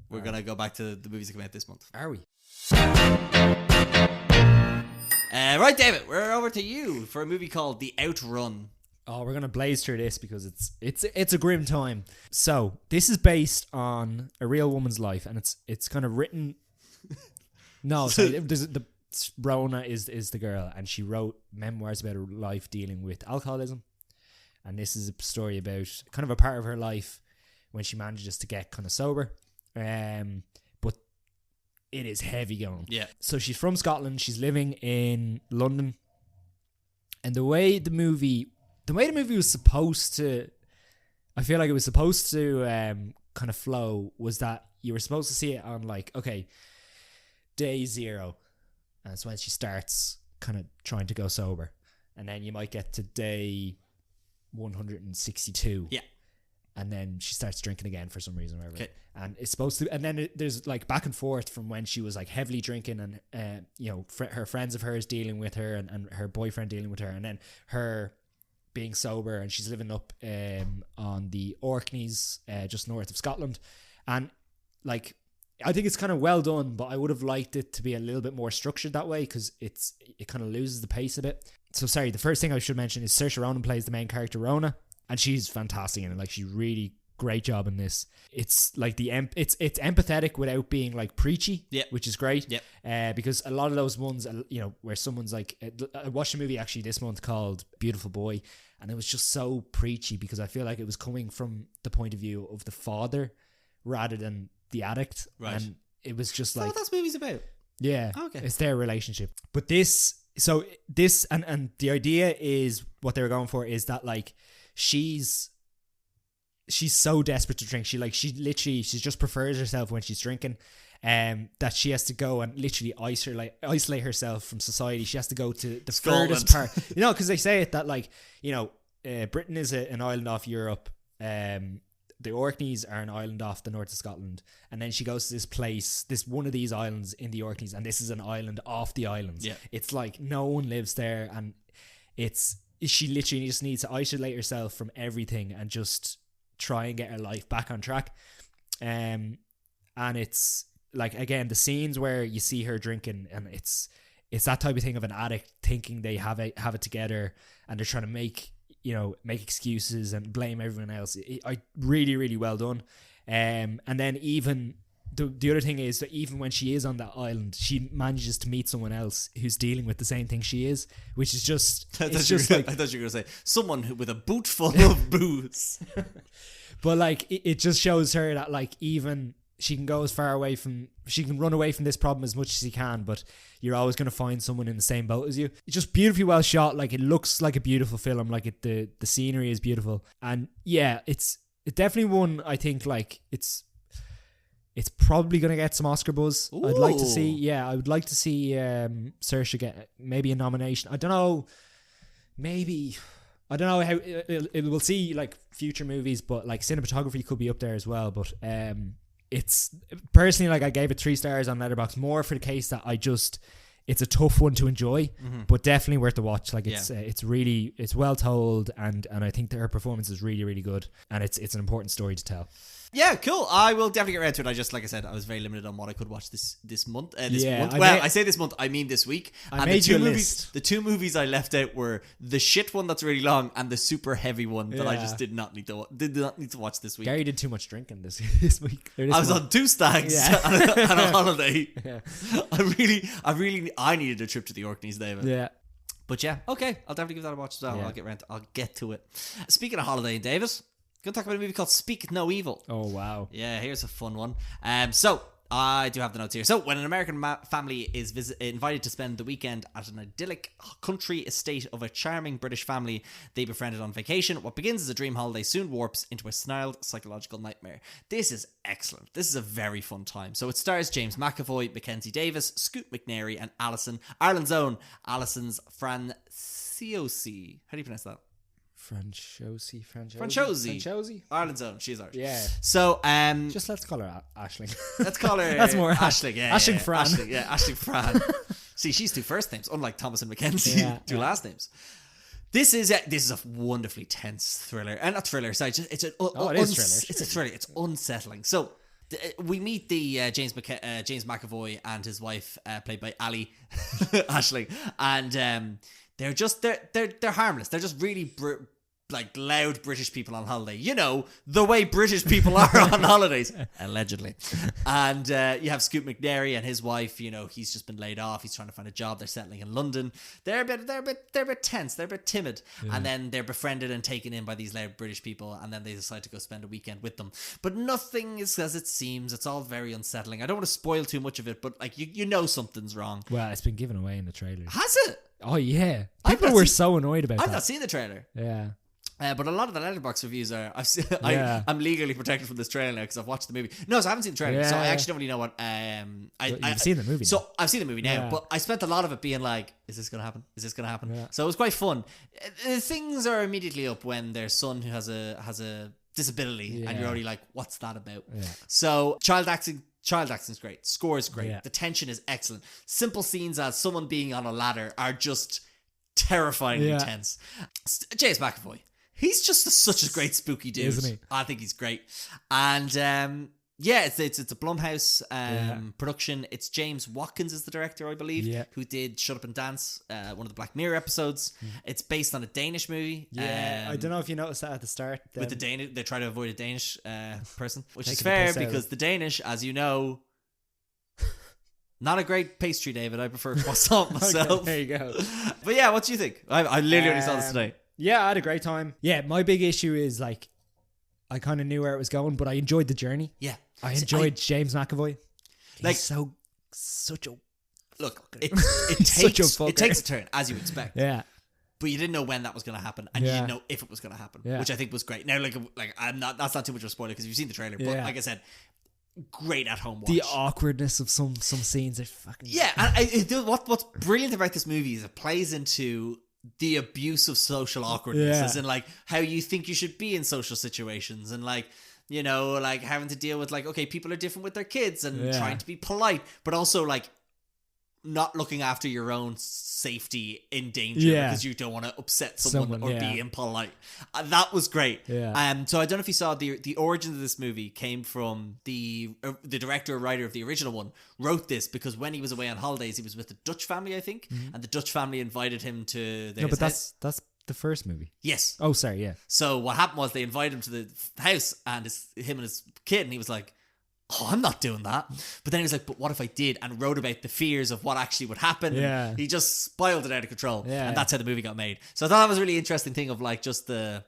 We're gonna go back to the movies that come out this month. Are we? Right, David, we're over to you for a movie called The Outrun. Oh, we're gonna blaze through this because it's a grim time. So this is based on a real woman's life, and it's kind of written. No, sorry, Rona is the girl, and she wrote memoirs about her life dealing with alcoholism, and this is a story about kind of a part of her life when she manages to get kind of sober, but it is heavy going. Yeah. So she's from Scotland. She's living in London, and the way the movie was supposed to, I feel like it was supposed to kind of flow, was that you were supposed to see it on like, okay, day 0, and it's when she starts kind of trying to go sober, and then you might get to day 162. Yeah. and then she starts drinking again for some reason, whatever. Okay. And it's supposed to, and then there's like back and forth from when she was like heavily drinking, and her friends of hers dealing with her, and her boyfriend dealing with her, and then her being sober, and she's living up on the Orkneys, just north of Scotland, and like I think it's kind of well done, but I would have liked it to be a little bit more structured that way, because it kind of loses the pace a bit. So sorry, the first thing I should mention is Saoirse Ronan plays the main character Rona, and she's fantastic in it. Like, she's really great job in this. It's like it's empathetic without being like preachy, which is great. Because a lot of those ones, where someone's like, I watched a movie actually this month called Beautiful Boy, and it was just so preachy because I feel like it was coming from the point of view of the father rather than the addict, right? And it was just like, what that movie's about. Yeah, okay. It's their relationship. But this and the idea is what they were going for is that like she's so desperate to drink. She just prefers herself when she's drinking, that she has to go and literally isolate herself from society. She has to go to the furthest part, because they say it that like, Britain is an island off Europe. The Orkneys are an island off the north of Scotland, and then she goes to this place, one of these islands in the Orkneys, and this is an island off the islands. Yeah. It's like no one lives there, and she literally just needs to isolate herself from everything and just try and get her life back on track. And it's like, again, the scenes where you see her drinking, and it's that type of thing of an addict thinking they have it together, and they're trying to make excuses and blame everyone else. I really, really well done. And then even the other thing is that even when she is on that island, she manages to meet someone else who's dealing with the same thing she is, which is just I thought you were going to say someone with a boot full of booze. But like it just shows her that like even she can go as far away from, she can run away from this problem as much as she can, but you're always going to find someone in the same boat as you. It's just beautifully well shot. Like, it looks like a beautiful film. Like, the scenery is beautiful. And yeah, it's definitely one, I think, like, it's probably going to get some Oscar buzz. Ooh. I would like to see Saoirse get maybe a nomination. I don't know how we'll see like future movies, but like cinematography could be up there as well. But it's personally, like, I gave it 3 stars on Letterboxd, more for the case that it's a tough one to enjoy, but definitely worth the watch. Like, it's really, it's well told, and I think that her performance is really, really good, and it's an important story to tell. Yeah, cool. I will definitely get around to it. I just, like I said, I was very limited on what I could watch this month. I say this month, I mean this week. And the two movies I left out were the shit one that's really long and the super heavy one that I just did not need to watch this week. Gary did too much drinking this week. I was on 2 stags and a holiday. Yeah. I needed a trip to the Orkneys, David. Yeah. But yeah, okay, I'll definitely give that a watch as well. Yeah. I'll get to it. Speaking of holiday, David, going to talk about a movie called Speak No Evil. Oh, wow. Yeah, here's a fun one. So I do have the notes here. So when an American family is invited to spend the weekend at an idyllic country estate of a charming British family they befriended on vacation, what begins as a dream holiday soon warps into a snarled psychological nightmare. This is excellent. This is a very fun time. So it stars James McAvoy, Mackenzie Davis, Scoot McNairy, and Ireland's own Alison's Franciosi. How do you pronounce that? Franchosi. Ireland's own. She's Irish. Yeah. So, just let's call her Aisling. Let's call her That's more Aisling. Yeah, Aisling Fran. Aisling Fran. See, she's 2 first names, unlike Thomas and Mackenzie, 2 last names. This is a wonderfully tense thriller, and not thriller. Sorry, it's a thriller. It's a thriller. It's unsettling. So we meet the James McAvoy and his wife, played by Ali Aisling, and they're harmless. They're just really like loud British people on holiday. You know, the way British people are on holidays, allegedly. And you have Scoot McNairy and his wife. You know, he's just been laid off. He's trying to find a job. They're settling in London. They're a bit tense. They're a bit timid. Yeah. And then they're befriended and taken in by these loud British people. And then they decide to go spend a weekend with them. But nothing is as it seems. It's all very unsettling. I don't want to spoil too much of it, but like you know something's wrong. Well, it's been given away in the trailer. Has it? Oh yeah. People were so annoyed about that. I've not seen the trailer. Yeah. But a lot of the Letterboxd reviews are... I'm legally protected from this trailer now because I've watched the movie. No, so I haven't seen the trailer, so I actually don't really know what... You've seen the movie now. So I've seen the movie now, but I spent a lot of it being like, is this going to happen? Is this going to happen? Yeah. So it was quite fun. Things are immediately up when their son, who has a disability, and Yeah. you're already like, what's that about? Yeah. So child acting's great. Score is great. Yeah. The tension is excellent. Simple scenes as someone being on a ladder are just terrifyingly Yeah. tense. James McAvoy, he's just such a great spooky dude. Isn't he? I think he's great. And yeah, it's a Blumhouse production. It's James Watkins is the director, I believe, Yeah. who did Shut Up and Dance, one of the Black Mirror episodes. It's based on a Danish movie. Yeah, I don't know if you noticed that at the start. With the Danish, they try to avoid a Danish person, which is Taking the fair piss out of because the Danish, as you know, not a great pastry, David. I prefer croissant myself. Okay, there you go. But yeah, what do you think? I literally only saw this today. Yeah, I had a great time. Yeah, my big issue is like I kind of knew where it was going, but I enjoyed the journey. Yeah, I enjoyed James McAvoy. He's Like- such a look, it Such a takes fucker. it takes a turn as you expect. yeah. But you didn't know when that was going to happen, and you Yeah. didn't know if it was going to happen, Yeah. which I think was great. Now, like I'm not. That's not too much of a spoiler because you've seen the trailer. But Yeah. like I said, great at home watch. The awkwardness of some scenes are fucking Yeah, and what's brilliant about this movie is it plays into the abuse of social awkwardness, Yeah. as in like how you think you should be in social situations, and like, you know, like having to deal with like, okay, people are different with their kids and Yeah. trying to be polite, but also like not looking after your own safety in danger Yeah. because you don't want to upset someone or yeah. be impolite. That was great. Yeah. So I don't know if you saw the origin of this movie came from the director or writer of the original one wrote this because when he was away on holidays, he was with the Dutch family, I think, and the Dutch family invited him to their No, but house. that's the first movie. Yes. Oh, sorry, yeah. So what happened was they invited him to the house and him and his kid, and he was like, oh, I'm not doing that. But then he was like, but what if I did? And wrote about the fears of what actually would happen. Yeah. And he just spiraled it out of control. Yeah. And that's how the movie got made. So I thought that was a really interesting thing of like just the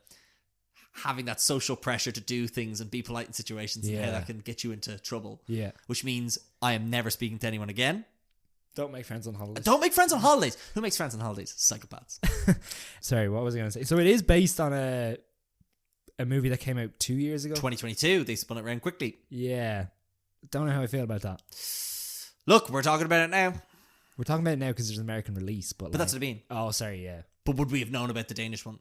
having that social pressure to do things and be polite in situations and how Yeah. that can get you into trouble. Yeah. Which means I am never speaking to anyone again. Don't make friends on holidays. Don't make friends on holidays. Who makes friends on holidays? Psychopaths. Sorry, what was I going to say? So it is based on a movie that came out 2 years ago. 2022. They spun it around quickly. Yeah. Don't know how I feel about that. Look, we're talking about it now. We're talking about it now because there's an American release, but But that's what I mean. Oh, sorry, yeah. But would we have known about the Danish one?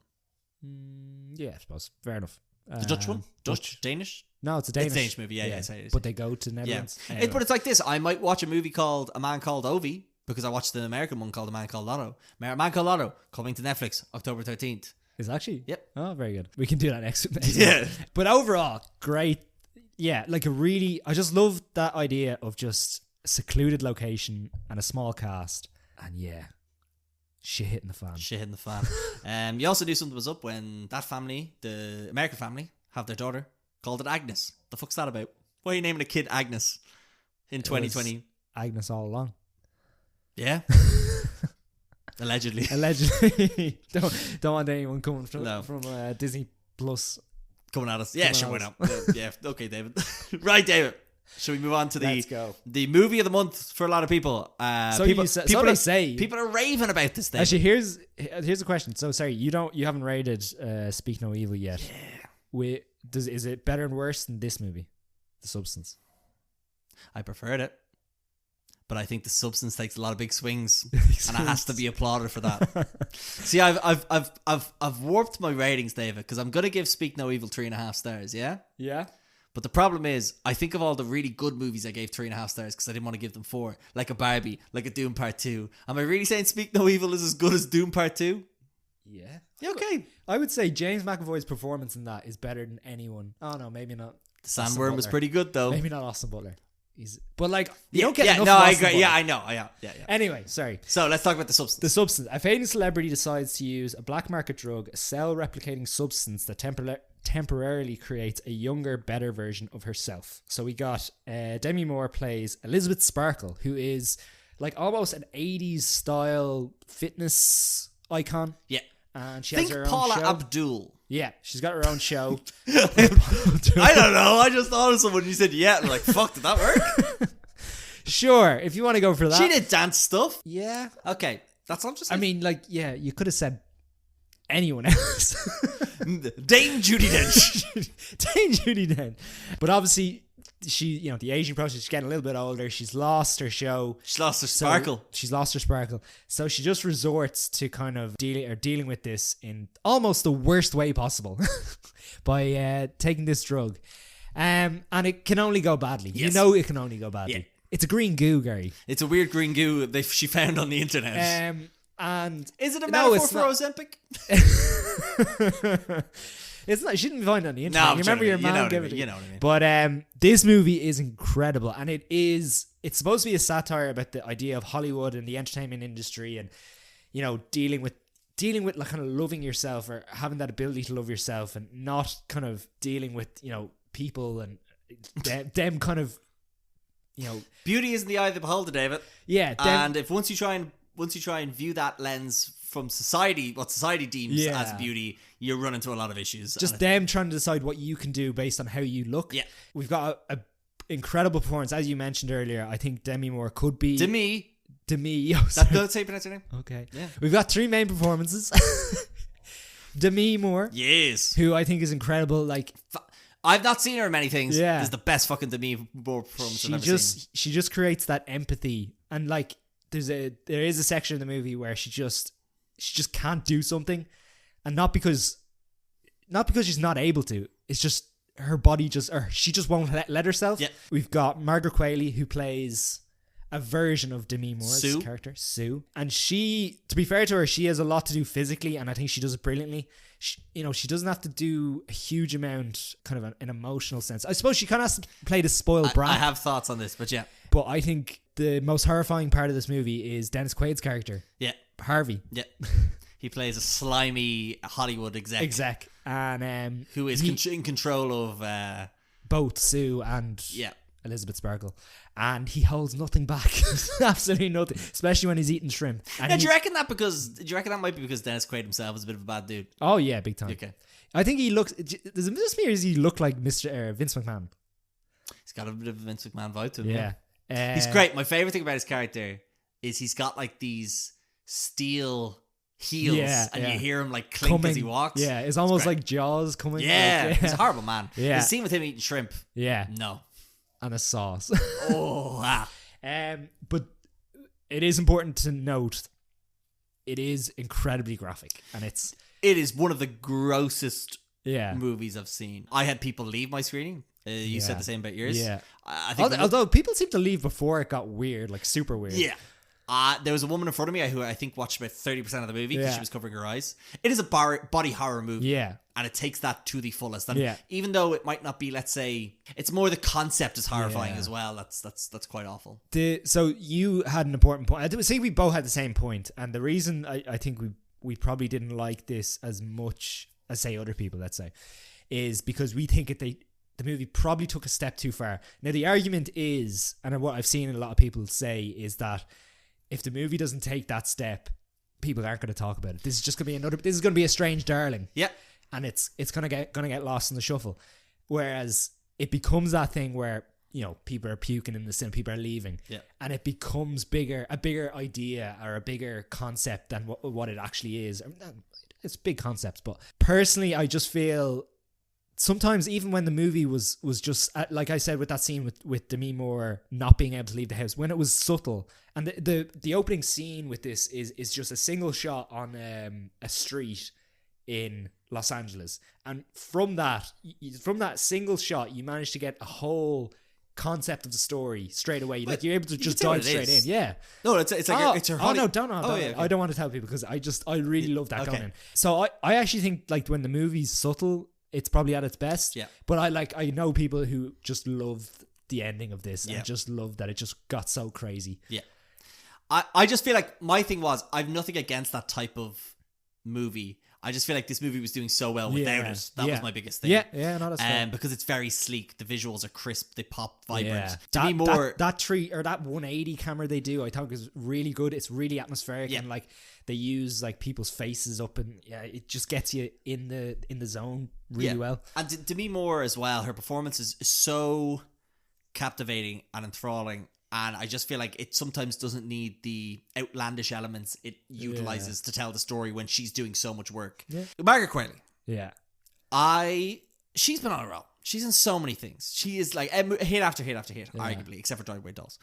Yeah, I suppose. Fair enough. The Dutch one? Dutch? Danish? No, it's a Danish. It's a Danish movie, yeah, sorry, it is. But they go to Yeah. Netherlands. But it's like this. I might watch a movie called A Man Called Ovi because I watched the American one called A Man Called Lotto. A Man Called Lotto coming to Netflix October 13th. Is it actually? Yep. Oh, very good. We can do that next Yeah. month. But overall, great. Yeah, like I just love that idea of just a secluded location and a small cast. And yeah, shit hitting the fan. Shit in the fan. You also knew something was up when that family, the American family, have their daughter, called it Agnes. The fuck's that about? Why are you naming a kid Agnes in 2020? Agnes all along. Yeah. Allegedly. Allegedly. don't want anyone coming from, No. from Disney Plus. Coming at us. Yeah, Coming sure, why at not? Yeah, okay, David. Right, David. Should we move on to Let's go. the movie of the month for a lot of people? So people, you say- people so they are, say. People are raving about this thing. Actually, here's a question. So sorry, you haven't rated Speak No Evil yet. Yeah. Is it better and worse than this movie, The Substance? I preferred it, but I think The Substance takes a lot of big swings, and it has to be applauded for that. See, I've warped my ratings, David, because I'm gonna give Speak No Evil 3.5 stars. Yeah. Yeah. But the problem is, I think of all the really good movies I gave 3.5 stars because I didn't want to give them 4, like a Barbie, like a Doom Part 2. Am I really saying Speak No Evil is as good as Doom Part 2? Yeah. Yeah, okay. I would say James McAvoy's performance in that is better than anyone. Oh no, maybe not. The Sandworm was pretty good though. Maybe not Austin Butler. But like, you Yeah, don't get yeah, enough no, of I Austin agree. Yeah, Butler. I know. Yeah. Anyway, sorry. So let's talk about The Substance. The Substance. A famous celebrity decides to use a black market drug, a cell-replicating substance that temporarily creates a younger, better version of herself. So we got Demi Moore plays Elizabeth Sparkle, who is like almost an 80s style fitness icon. Yeah. And she Think has her own Paula show. Abdul. Yeah, she's got her own show. I don't know. I just thought of someone. You said yeah. And I'm like, fuck, did that work? Sure, if you want to go for that. She did dance stuff. Yeah. Okay, that's all I'm just I saying. mean, like, yeah, you could have said anyone else. Dame Judi Dench. Dame Judi Dench. But obviously, she, the aging process, she's getting a little bit older. She's lost her show. She's lost her So sparkle. she's lost her sparkle. So she just resorts to kind of dealing with this in almost the worst way possible. by taking this drug. And it can only go badly. Yes. You know it can only go badly. Yeah. It's a green goo, Gary. It's a weird green goo she found on the internet. And is it a metaphor for Ozempic? It's not. She didn't find it on the internet. No, you remember your man gave it. You know what I mean. But this movie is incredible, and it's supposed to be a satire about the idea of Hollywood and the entertainment industry, and dealing with like kind of loving yourself or having that ability to love yourself, and not kind of dealing with people and them kind of beauty is in the eye of the beholder, David. Yeah, and if once you try and view that lens from society, what society deems as beauty, you run into a lot of issues. Just them trying to decide what you can do based on how you look. Yeah, we've got a incredible performance, as you mentioned earlier. I think Demi Moore could be Demi. That's how you pronounce her name. Okay. Yeah. We've got 3 main performances. Demi Moore. Yes. Who I think is incredible. Like, I've not seen her in many things. Yeah. This is the best fucking Demi Moore performance I've ever seen. She just creates that empathy, and like there is a section in the movie where she just can't do something, and not because she's not able to. It's just her body she just won't let herself. Yeah. We've got Margaret Qualley, who plays a version of Demi Moore's character, Sue. And she, to be fair to her, she has a lot to do physically, and I think she does it brilliantly. She doesn't have to do a huge amount, kind of an emotional sense. I suppose she kind of has to play the spoiled brat. I have thoughts on this, but yeah. But I think the most horrifying part of this movie is Dennis Quaid's character. Yeah. Harvey. Yeah. He plays a slimy Hollywood exec. And who is in control of both Sue and yeah. Elizabeth Sparkle, and he holds nothing back. Absolutely nothing, especially when he's eating shrimp. And do you reckon that might be because Dennis Quaid himself is a bit of a bad dude? Oh yeah, big time. Okay. I think he looks. Does it just me, or does he look like Mr. Vince McMahon? He's got a bit of a Vince McMahon vibe to him. Yeah. He's great. My favorite thing about his character is he's got like these steel heels, and you hear him like clink as he walks. Yeah, it's almost like Jaws coming. Yeah, he's a horrible man. Yeah. The scene with him eating shrimp. Yeah. No. And a sauce. Oh, wow. But it is important to note it is incredibly graphic, and it is one of the grossest movies I've seen. I had people leave my screening. You said the same about yours. Yeah. I think although people seem to leave before it got weird, like super weird. Yeah. There was a woman in front of me who I think watched about 30% of the movie because she was covering her eyes. It is a body horror movie. Yeah. And it takes that to the fullest. And even though it might not be, let's say, it's more the concept is horrifying as well. That's quite awful. So you had an important point. I think we both had the same point. And the reason I think we probably didn't like this as much as, say, other people, let's say, is because we think the movie probably took a step too far. Now, the argument is, and what I've seen a lot of people say, is that if the movie doesn't take that step, people aren't going to talk about it. This is just going to be this is going to be a strange darling. Yeah. And it's going to get lost in the shuffle. Whereas it becomes that thing where, people are puking in the cinema, people are leaving. Yeah. And it becomes a bigger idea or a bigger concept than what it actually is. It's big concepts, but personally, I just feel sometimes even when the movie was just like I said with that scene with Demi Moore not being able to leave the house, when it was subtle, and the opening scene with this is just a single shot on a street in Los Angeles, and from that single shot you manage to get a whole concept of the story straight away. Like you're able to just dive straight in. Yeah. No, it's like it's her. Oh no, don't. Okay. I don't want to tell people because I really love that going in. So I actually think like when the movie's subtle, it's probably at its best. Yeah. But I know people who just love the ending of this and Yeah. just love that it just got so crazy. Yeah. I just feel like my thing was I've nothing against that type of movie. I just feel like this movie was doing so well without it. That was my biggest thing. Yeah, no, that's fair. Because it's very sleek. The visuals are crisp. They pop vibrant. Yeah. To be more that 180 camera they do, I thought was really good. It's really atmospheric and like they use like people's faces up and it just gets you in the zone really well. And Demi Moore as well. Her performance is so captivating and enthralling. And I just feel like it sometimes doesn't need the outlandish elements it utilizes to tell the story when she's doing so much work. Yeah. Margaret Qualley. Yeah. She's been on a roll. She's in so many things. She is like hit after hit after hit, arguably, except for Driving Away Dolls.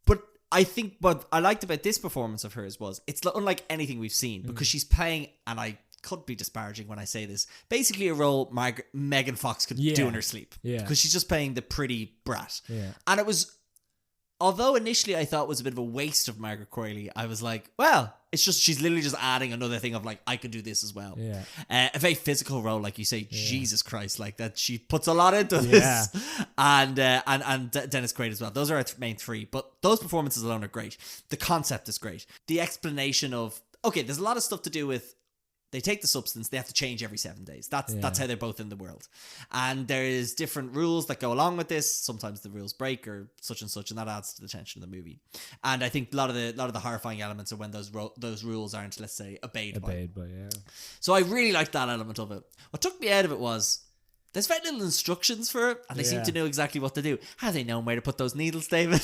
But I think what I liked about this performance of hers was it's unlike anything we've seen because she's playing, and I could be disparaging when I say this. Basically, a role Megan Fox could do in her sleep. Yeah. Because she's just playing the pretty brat. Yeah. And it was, although initially I thought it was a bit of a waste of Margaret Qualley, I was like, well, it's just, she's literally just adding another thing of like, I can do this as well. Yeah. A very physical role, like you say, Jesus Christ, like that she puts a lot into this. And Dennis Quaid as well. Those are our main three, but those performances alone are great. The concept is great. The explanation of, okay, there's a lot of stuff to do with, they take the substance, they have to change every 7 days. That's how they're both in the world. And there's different rules that go along with this. Sometimes the rules break or such, and that adds to the tension of the movie. And I think a lot of the horrifying elements are when those rules aren't, let's say, obeyed by. So I really liked that element of it. What took me out of it was, there's very little instructions for it, and they seem to know exactly what to do. How do they know where to put those needles, David?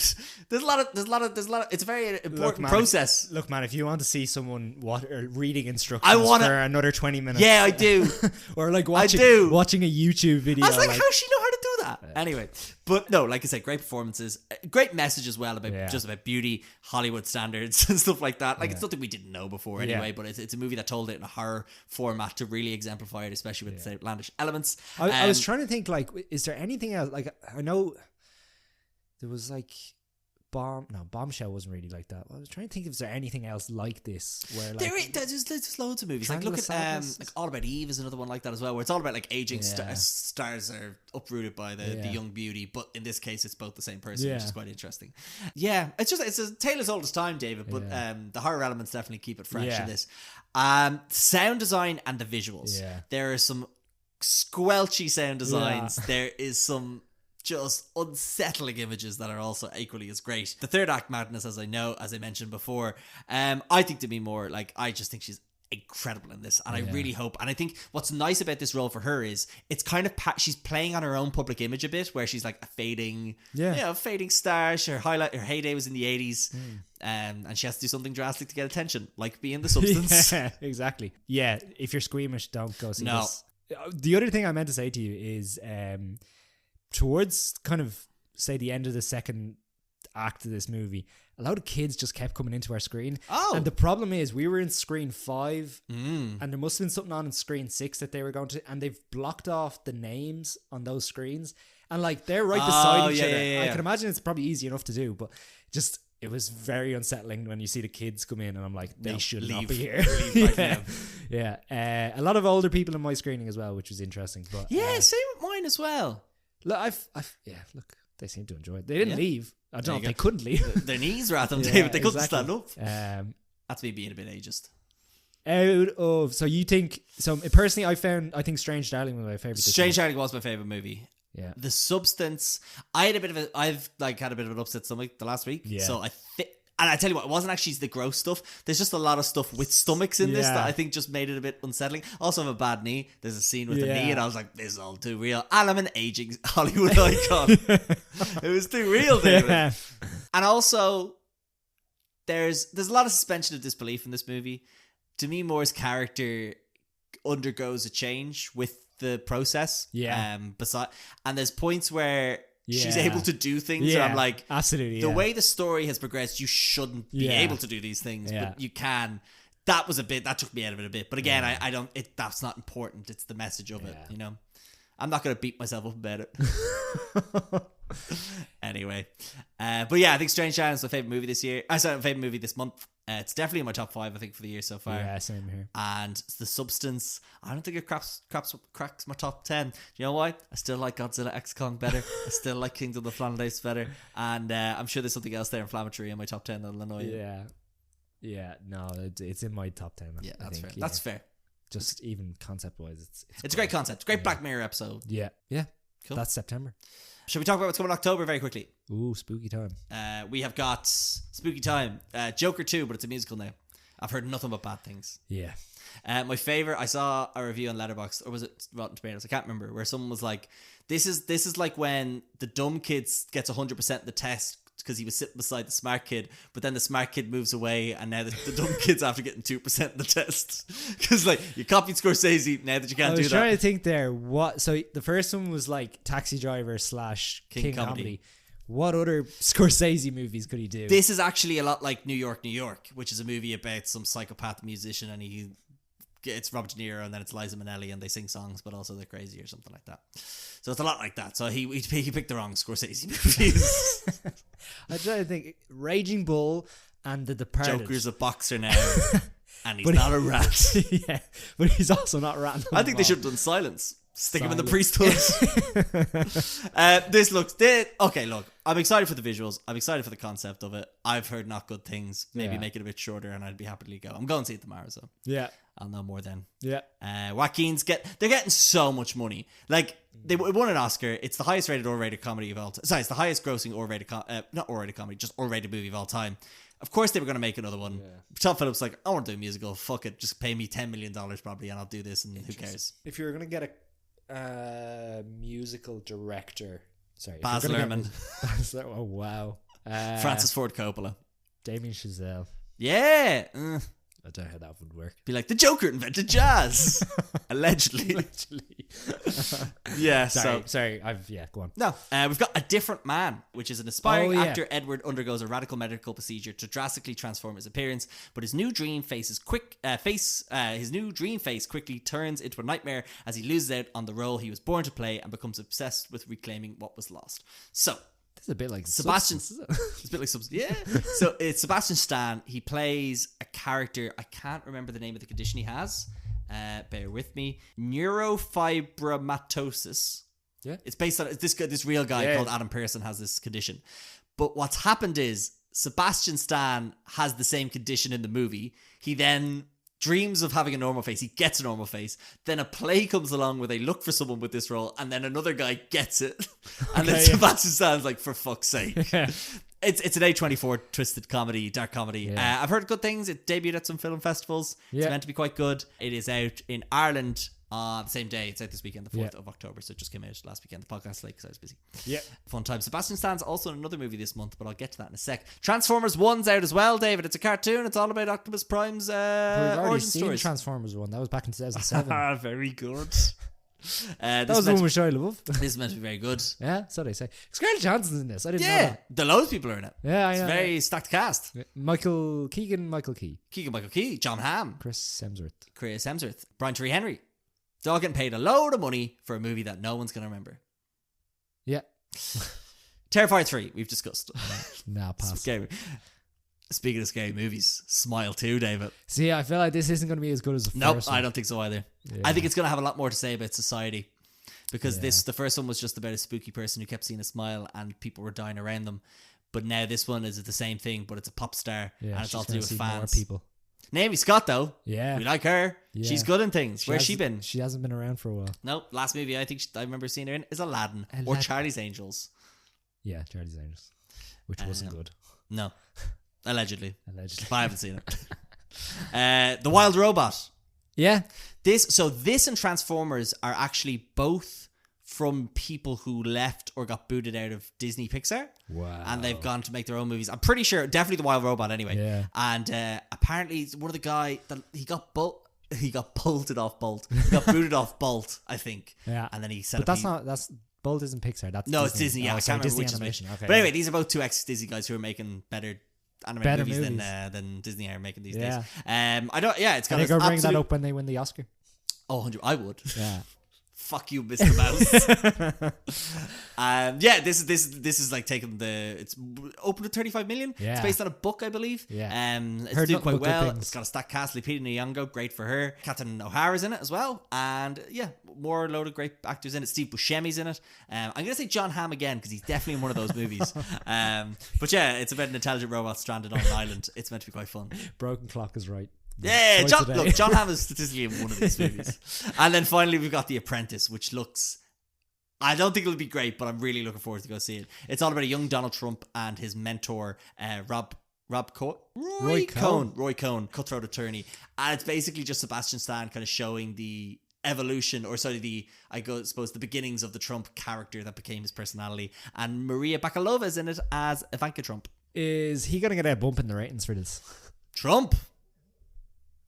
There's a lot of. It's a very important process. Look, man, if you want to see someone reading instructions for another 20 minutes, yeah, I do. Or like watching a YouTube video. I was like, how does she know how to do that? Anyway, but no, like I said, great performances, great message as well about just about beauty, Hollywood standards, and stuff like that. Like it's something we didn't know before anyway, but it's a movie that told it in a horror format to really exemplify it, especially with the outlandish elements. I was trying to think, like, is there anything else? Like, I know there was like Bombshell wasn't really like that. I was trying to think if there anything else like this where like there's loads of movies. Like look at like All About Eve is another one like that as well, where it's all about like aging stars are uprooted by the young beauty, but in this case it's both the same person, which is quite interesting. Yeah, it's a tale as old as time, David, but the horror elements definitely keep it fresh in this. Sound design and the visuals. There are some squelchy sound designs. There is some just unsettling images that are also equally as great. The third act madness, as I mentioned before, I think to be more like, I just think she's incredible in this, and I really hope, and I think what's nice about this role for her is it's kind of she's playing on her own public image a bit, where she's like a fading star. Her heyday was in the 80s, and she has to do something drastic to get attention, like being the substance. Exactly. Yeah, if you're squeamish, don't go see this. The other thing I meant to say to you is towards kind of say the end of the second act of this movie, a lot of kids just kept coming into our screen. And the problem is we were in screen 5 and there must have been something on in screen 6 that they were going to, and they've blocked off the names on those screens, and like they're right beside each other. I can imagine it's probably easy enough to do, but just it was very unsettling when you see the kids come in, and I'm like, they should not be here. Leave right now. A lot of older people in my screening as well, which was interesting. But same with mine as well. Look, look, they seem to enjoy it. They didn't leave. I don't know if they couldn't leave. Their knees were at them, David. They couldn't stand up. That's me being a bit ageist. So you think, so personally I think Strange Darling was my favourite. Strange Darling was my favourite movie. Yeah. The substance, I've had a bit of an upset stomach the last week. Yeah. So and I tell you what, it wasn't actually the gross stuff. There's just a lot of stuff with stomachs in this that I think just made it a bit unsettling. Also, I have a bad knee. There's a scene with the knee, and I was like, this is all too real. And I'm an aging Hollywood icon. It was too real, David. And also, there's a lot of suspension of disbelief in this movie. Demi Moore's character undergoes a change with the process. And there's points where she's able to do things. I'm like, absolutely. The way the story has progressed, you shouldn't be able to do these things, but you can. That took me out of it a bit. But again, I don't. That's not important. It's the message of it. You know, I'm not going to beat myself up about it. Anyway, but yeah, I think Strange Darling is my favorite movie this year. My favorite movie this month. It's definitely in my top 5, I think, for the year so far. Yeah, same here. And the substance, I don't think it cracks my top 10. Do you know why? I still like Godzilla X Kong better. I still like Kingdom of the Planet Apes better. And I'm sure there's something else there inflammatory in my top 10 that'll annoy you. Yeah, no, it's in my top 10. Yeah, that's fair. That's fair. Just even concept-wise, it's a great concept. Great Black Mirror episode. Yeah. Cool. That's September. Shall we talk about what's coming in October very quickly? Ooh, spooky time. We have got Spooky Time, Joker 2, but it's a musical now. I've heard nothing but bad things. Yeah. My favorite, I saw a review on Letterboxd, or was it Rotten Tomatoes? I can't remember, where someone was like, this is like when the dumb kid gets 100% in the test because he was sitting beside the smart kid, but then the smart kid moves away, and now the dumb kid's after getting 2% in the test. Because like, you copied Scorsese, now that you can't do that. I was trying to think there, so the first one was like Taxi Driver / King Comedy. What other Scorsese movies could he do? This is actually a lot like New York, New York, which is a movie about some psychopath musician, and he it's Robert De Niro and then it's Liza Minnelli and they sing songs, but also they're crazy or something like that. So it's a lot like that. So he picked the wrong Scorsese movies. I try to think. Raging Bull and The Departed. Joker's a boxer now, and he's not a rat. Yeah, but he's also not a rat. I think they should have done Silence. Stick him in the priesthood. This looks... Okay, look. I'm excited for the visuals. I'm excited for the concept of it. I've heard not good things. Maybe make it a bit shorter and I'd be happy to go. I'm going to see it tomorrow, so... Yeah. I'll know more then. Yeah. Joaquin's they're getting so much money. Like, they won an Oscar. It's the highest rated R-rated comedy of all time. Sorry, it's the highest grossing R-rated... not R-rated comedy, just R-rated movie of all time. Of course they were going to make another one. Yeah. Tom Phillips like, I want to do a musical. Fuck it. Just pay me $10 million probably and I'll do this and who cares. If you're going to get a musical director, sorry, Baz Luhrmann. Oh wow, Francis Ford Coppola, Damien Chazelle. Yeah, I don't know how that would work. Be like, the Joker invented jazz. Allegedly. Yeah. Sorry. Go on. No, we've got A Different Man, which is an aspiring actor. Edward undergoes a radical medical procedure to drastically transform his appearance, but his new dream face quickly turns into a nightmare as he loses out on the role he was born to play and becomes obsessed with reclaiming what was lost. So. It's a bit like Sebastian. It's a bit like Substance. Yeah. So it's Sebastian Stan. He plays a character. I can't remember the name of the condition he has. Bear with me. Neurofibromatosis. Yeah. It's based on this real guy called Adam Pearson has this condition. But what's happened is Sebastian Stan has the same condition in the movie. He then dreams of having a normal face. He gets a normal face. Then a play comes along where they look for someone with this role, and then another guy gets it. And then Sebastian Stan's like, for fuck's sake. It's an A24 twisted comedy, dark comedy. Yeah. I've heard good things. It debuted at some film festivals. It's meant to be quite good. It is out in Ireland the same day. It's out this weekend, the 4th of October. So it just came out last weekend. The podcast late because I was busy. Yeah. Fun time. Sebastian Stan's also in another movie this month, but I'll get to that in a sec. Transformers 1's out as well, David. It's a cartoon. It's all about Optimus Prime's We've already origin seen stories. Transformers 1. That was back in 2007. Very good. That was the one with Shia LaBeouf. This is meant to be very good. Yeah, so they say. Scarlett Johansson's in this. I didn't know that. The loads of people are in it. Yeah, I know. It's a very stacked cast. Michael Key, Keegan-Michael Key, John Hamm, Chris Hemsworth, Brian Tyree Henry. They're all getting paid a load of money for a movie that no one's going to remember. Yeah. Terrifier 3, we've discussed. Nah, pass. Speaking of scary movies, Smile 2, David. See, I feel like this isn't going to be as good as the first one. I don't think so either. Yeah. I think it's going to have a lot more to say about society. Because the first one was just about a spooky person who kept seeing a smile and people were dying around them. But now this one is the same thing, but it's a pop star and it's all to do with fans. More people. Naomi Scott, though. Yeah. We like her. Yeah. She's good in things. Where's she been? She hasn't been around for a while. No, last movie I remember seeing her in is Aladdin. Or Charlie's Angels. Yeah, Charlie's Angels. Which wasn't good. No. Allegedly. Allegedly. But I haven't seen it. The Wild Robot. Yeah. This and Transformers are actually both from people who left or got booted out of Disney Pixar. Wow. And they've gone to make their own movies. I'm pretty sure, definitely The Wild Robot anyway. Yeah. And apparently one of the guy that he got bolted off Bolt. He got booted off Bolt, I think. Yeah. And then he set but up. that's Bolt isn't Pixar. That's no, Disney. It's Disney. Yeah, I can't remember which animation. is which. Okay, but anyway, these are both two ex-Disney guys who are making better animated movies movies. Than Disney are making these days. Yeah. I don't. Yeah, it's got. Are they going to bring that up when they win the Oscar? Oh, 100. I would. Yeah. Fuck you, Mr. Mouse. Yeah, this is like taking it's open to 35 million. Yeah. It's based on a book, I believe. Yeah. It's doing quite well. It's got a stacked cast. Lupita Nyong'o, great for her. Catherine O'Hara's in it as well, and yeah, more load of great actors in it. Steve Buscemi's in it. I'm gonna say John Hamm again because he's definitely in one of those movies. But yeah, it's about an intelligent robot stranded on an island. It's meant to be quite fun. Broken Clock is right. Yeah, John Hamm is statistically in one of these movies. And then finally we've got The Apprentice, which looks... I don't think it'll be great, but I'm really looking forward to go see it. It's all about a young Donald Trump and his mentor, Roy Cohn, cutthroat attorney. And it's basically just Sebastian Stan kind of showing the evolution, or sorry, the beginnings of the Trump character that became his personality. And Maria Bakalova is in it as Ivanka Trump. Is he going to get a bump in the ratings for this? Trump?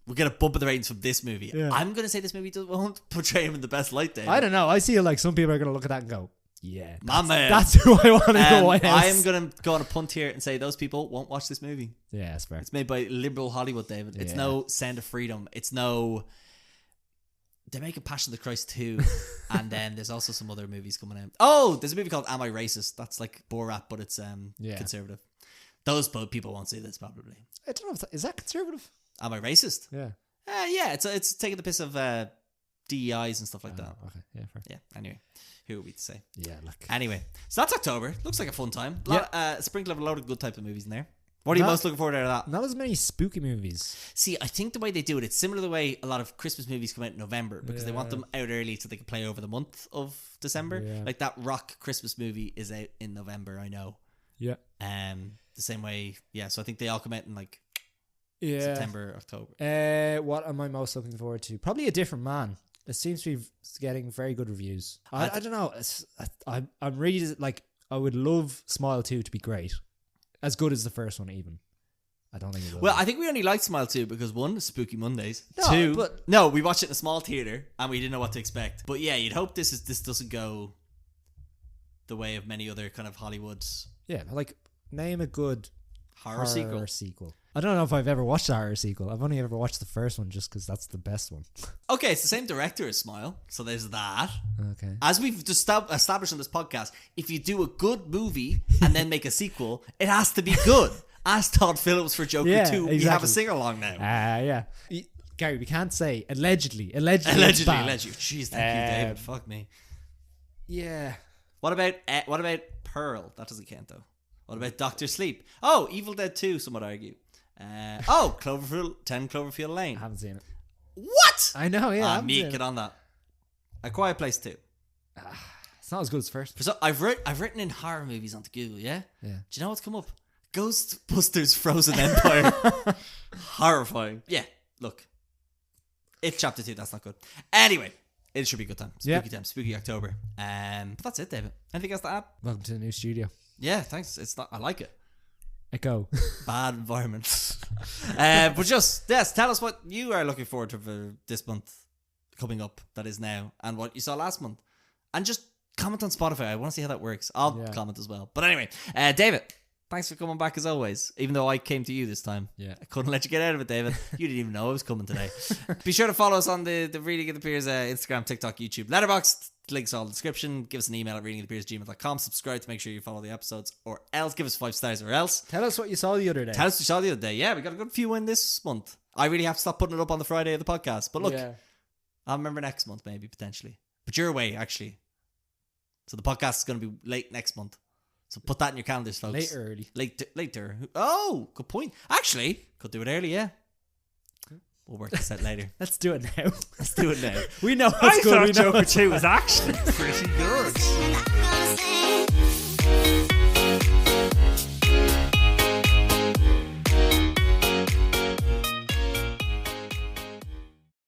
We'll get a bump in the ratings from this movie. Yeah. I'm going to say this movie won't portray him in the best light, Dave. I don't know. I see like some people are going to look at that and go, yeah, my man. That's who I want in the White House. I'm going to go on a punt here and say those people won't watch this movie. Yeah, that's fair. It's made by liberal Hollywood, David. It's no Sound of Freedom. It's no They're making Passion of the Christ 2, and then there's also some other movies coming out. Oh, there's a movie called Am I Racist? That's like Borat, but it's conservative. Those people won't see this probably. I don't know. Is that conservative? Am I Racist? Yeah. Yeah. It's taking the piss of DEIs and stuff like that. Okay. Yeah. Fair. Yeah. Anyway, who are we to say? Yeah. Look. Anyway, so that's October. Looks like a fun time. Sprinkle of a load of good type of movies in there. What are you most looking forward to out of that? Not as many spooky movies. See, I think the way they do it, it's similar to the way a lot of Christmas movies come out in November because they want them out early so they can play over the month of December. Yeah. Like that Rock Christmas movie is out in November, I know. Yeah. The same way, so I think they all come out in like September, October. What am I most looking forward to? Probably A Different Man. It seems to be getting very good reviews. I don't know. I'm really like, I would love Smile 2 to be great. As good as the first one, even. I don't think it will. Well, I think we only liked Smile 2 because one, Spooky Mondays. No, we watched it in a small theater and we didn't know what to expect. But yeah, you'd hope this doesn't go the way of many other kind of Hollywoods. Yeah, like name a good horror sequel. I don't know if I've ever watched a horror sequel. I've only ever watched the first one just because that's the best one. Okay, it's the same director as Smile, so there's that. Okay. As we've just established on this podcast, if you do a good movie and then make a sequel, it has to be good. Ask Todd Phillips for Joker 2. Exactly. You have a sing-along now. Yeah. Gary, we can't say allegedly. Allegedly. Jeez, thank you, David. Fuck me. Yeah. What about Pearl? That doesn't count, though. What about Dr. Sleep? Oh, Evil Dead 2, some would argue. 10 Cloverfield Lane. I haven't seen it. What? I know, yeah. Get on that. A Quiet Place 2. It's not as good as first. So I've written in horror movies onto Google, yeah? Yeah. Do you know what's come up? Ghostbusters Frozen Empire. Horrifying. Yeah, look. It's Chapter 2, that's not good. Anyway, it should be a good time. Spooky time, spooky October. But that's it, David. Anything else to add? Welcome to the new studio. Yeah, thanks. I like it. Echo. Bad environment. But just, tell us what you are looking forward to for this month coming up, that is now, and what you saw last month. And just comment on Spotify. I want to see how that works. I'll comment as well. But anyway, David, thanks for coming back as always, even though I came to you this time. Yeah. I couldn't let you get out of it, David. You didn't even know I was coming today. Be sure to follow us on the Reading of the Peers Instagram, TikTok, YouTube, Letterboxd. Links all in the description. Give us an email at readingofthepeers@gmail.com. Subscribe to make sure you follow the episodes, or else give us 5 stars, or else tell us what you saw the other day. Tell us what you saw the other day. Yeah, we got a good few in this month. I really have to stop putting it up on the Friday of the podcast. But look, I'll remember next month, maybe, potentially. But you're away, actually. So the podcast is going to be late next month. So put that in your calendars, folks. Late or early? Later. Oh, good point. Actually, could do it early, yeah. We'll work this out later. Let's do it now. We know what's good. I thought Joker 2 was actually pretty good.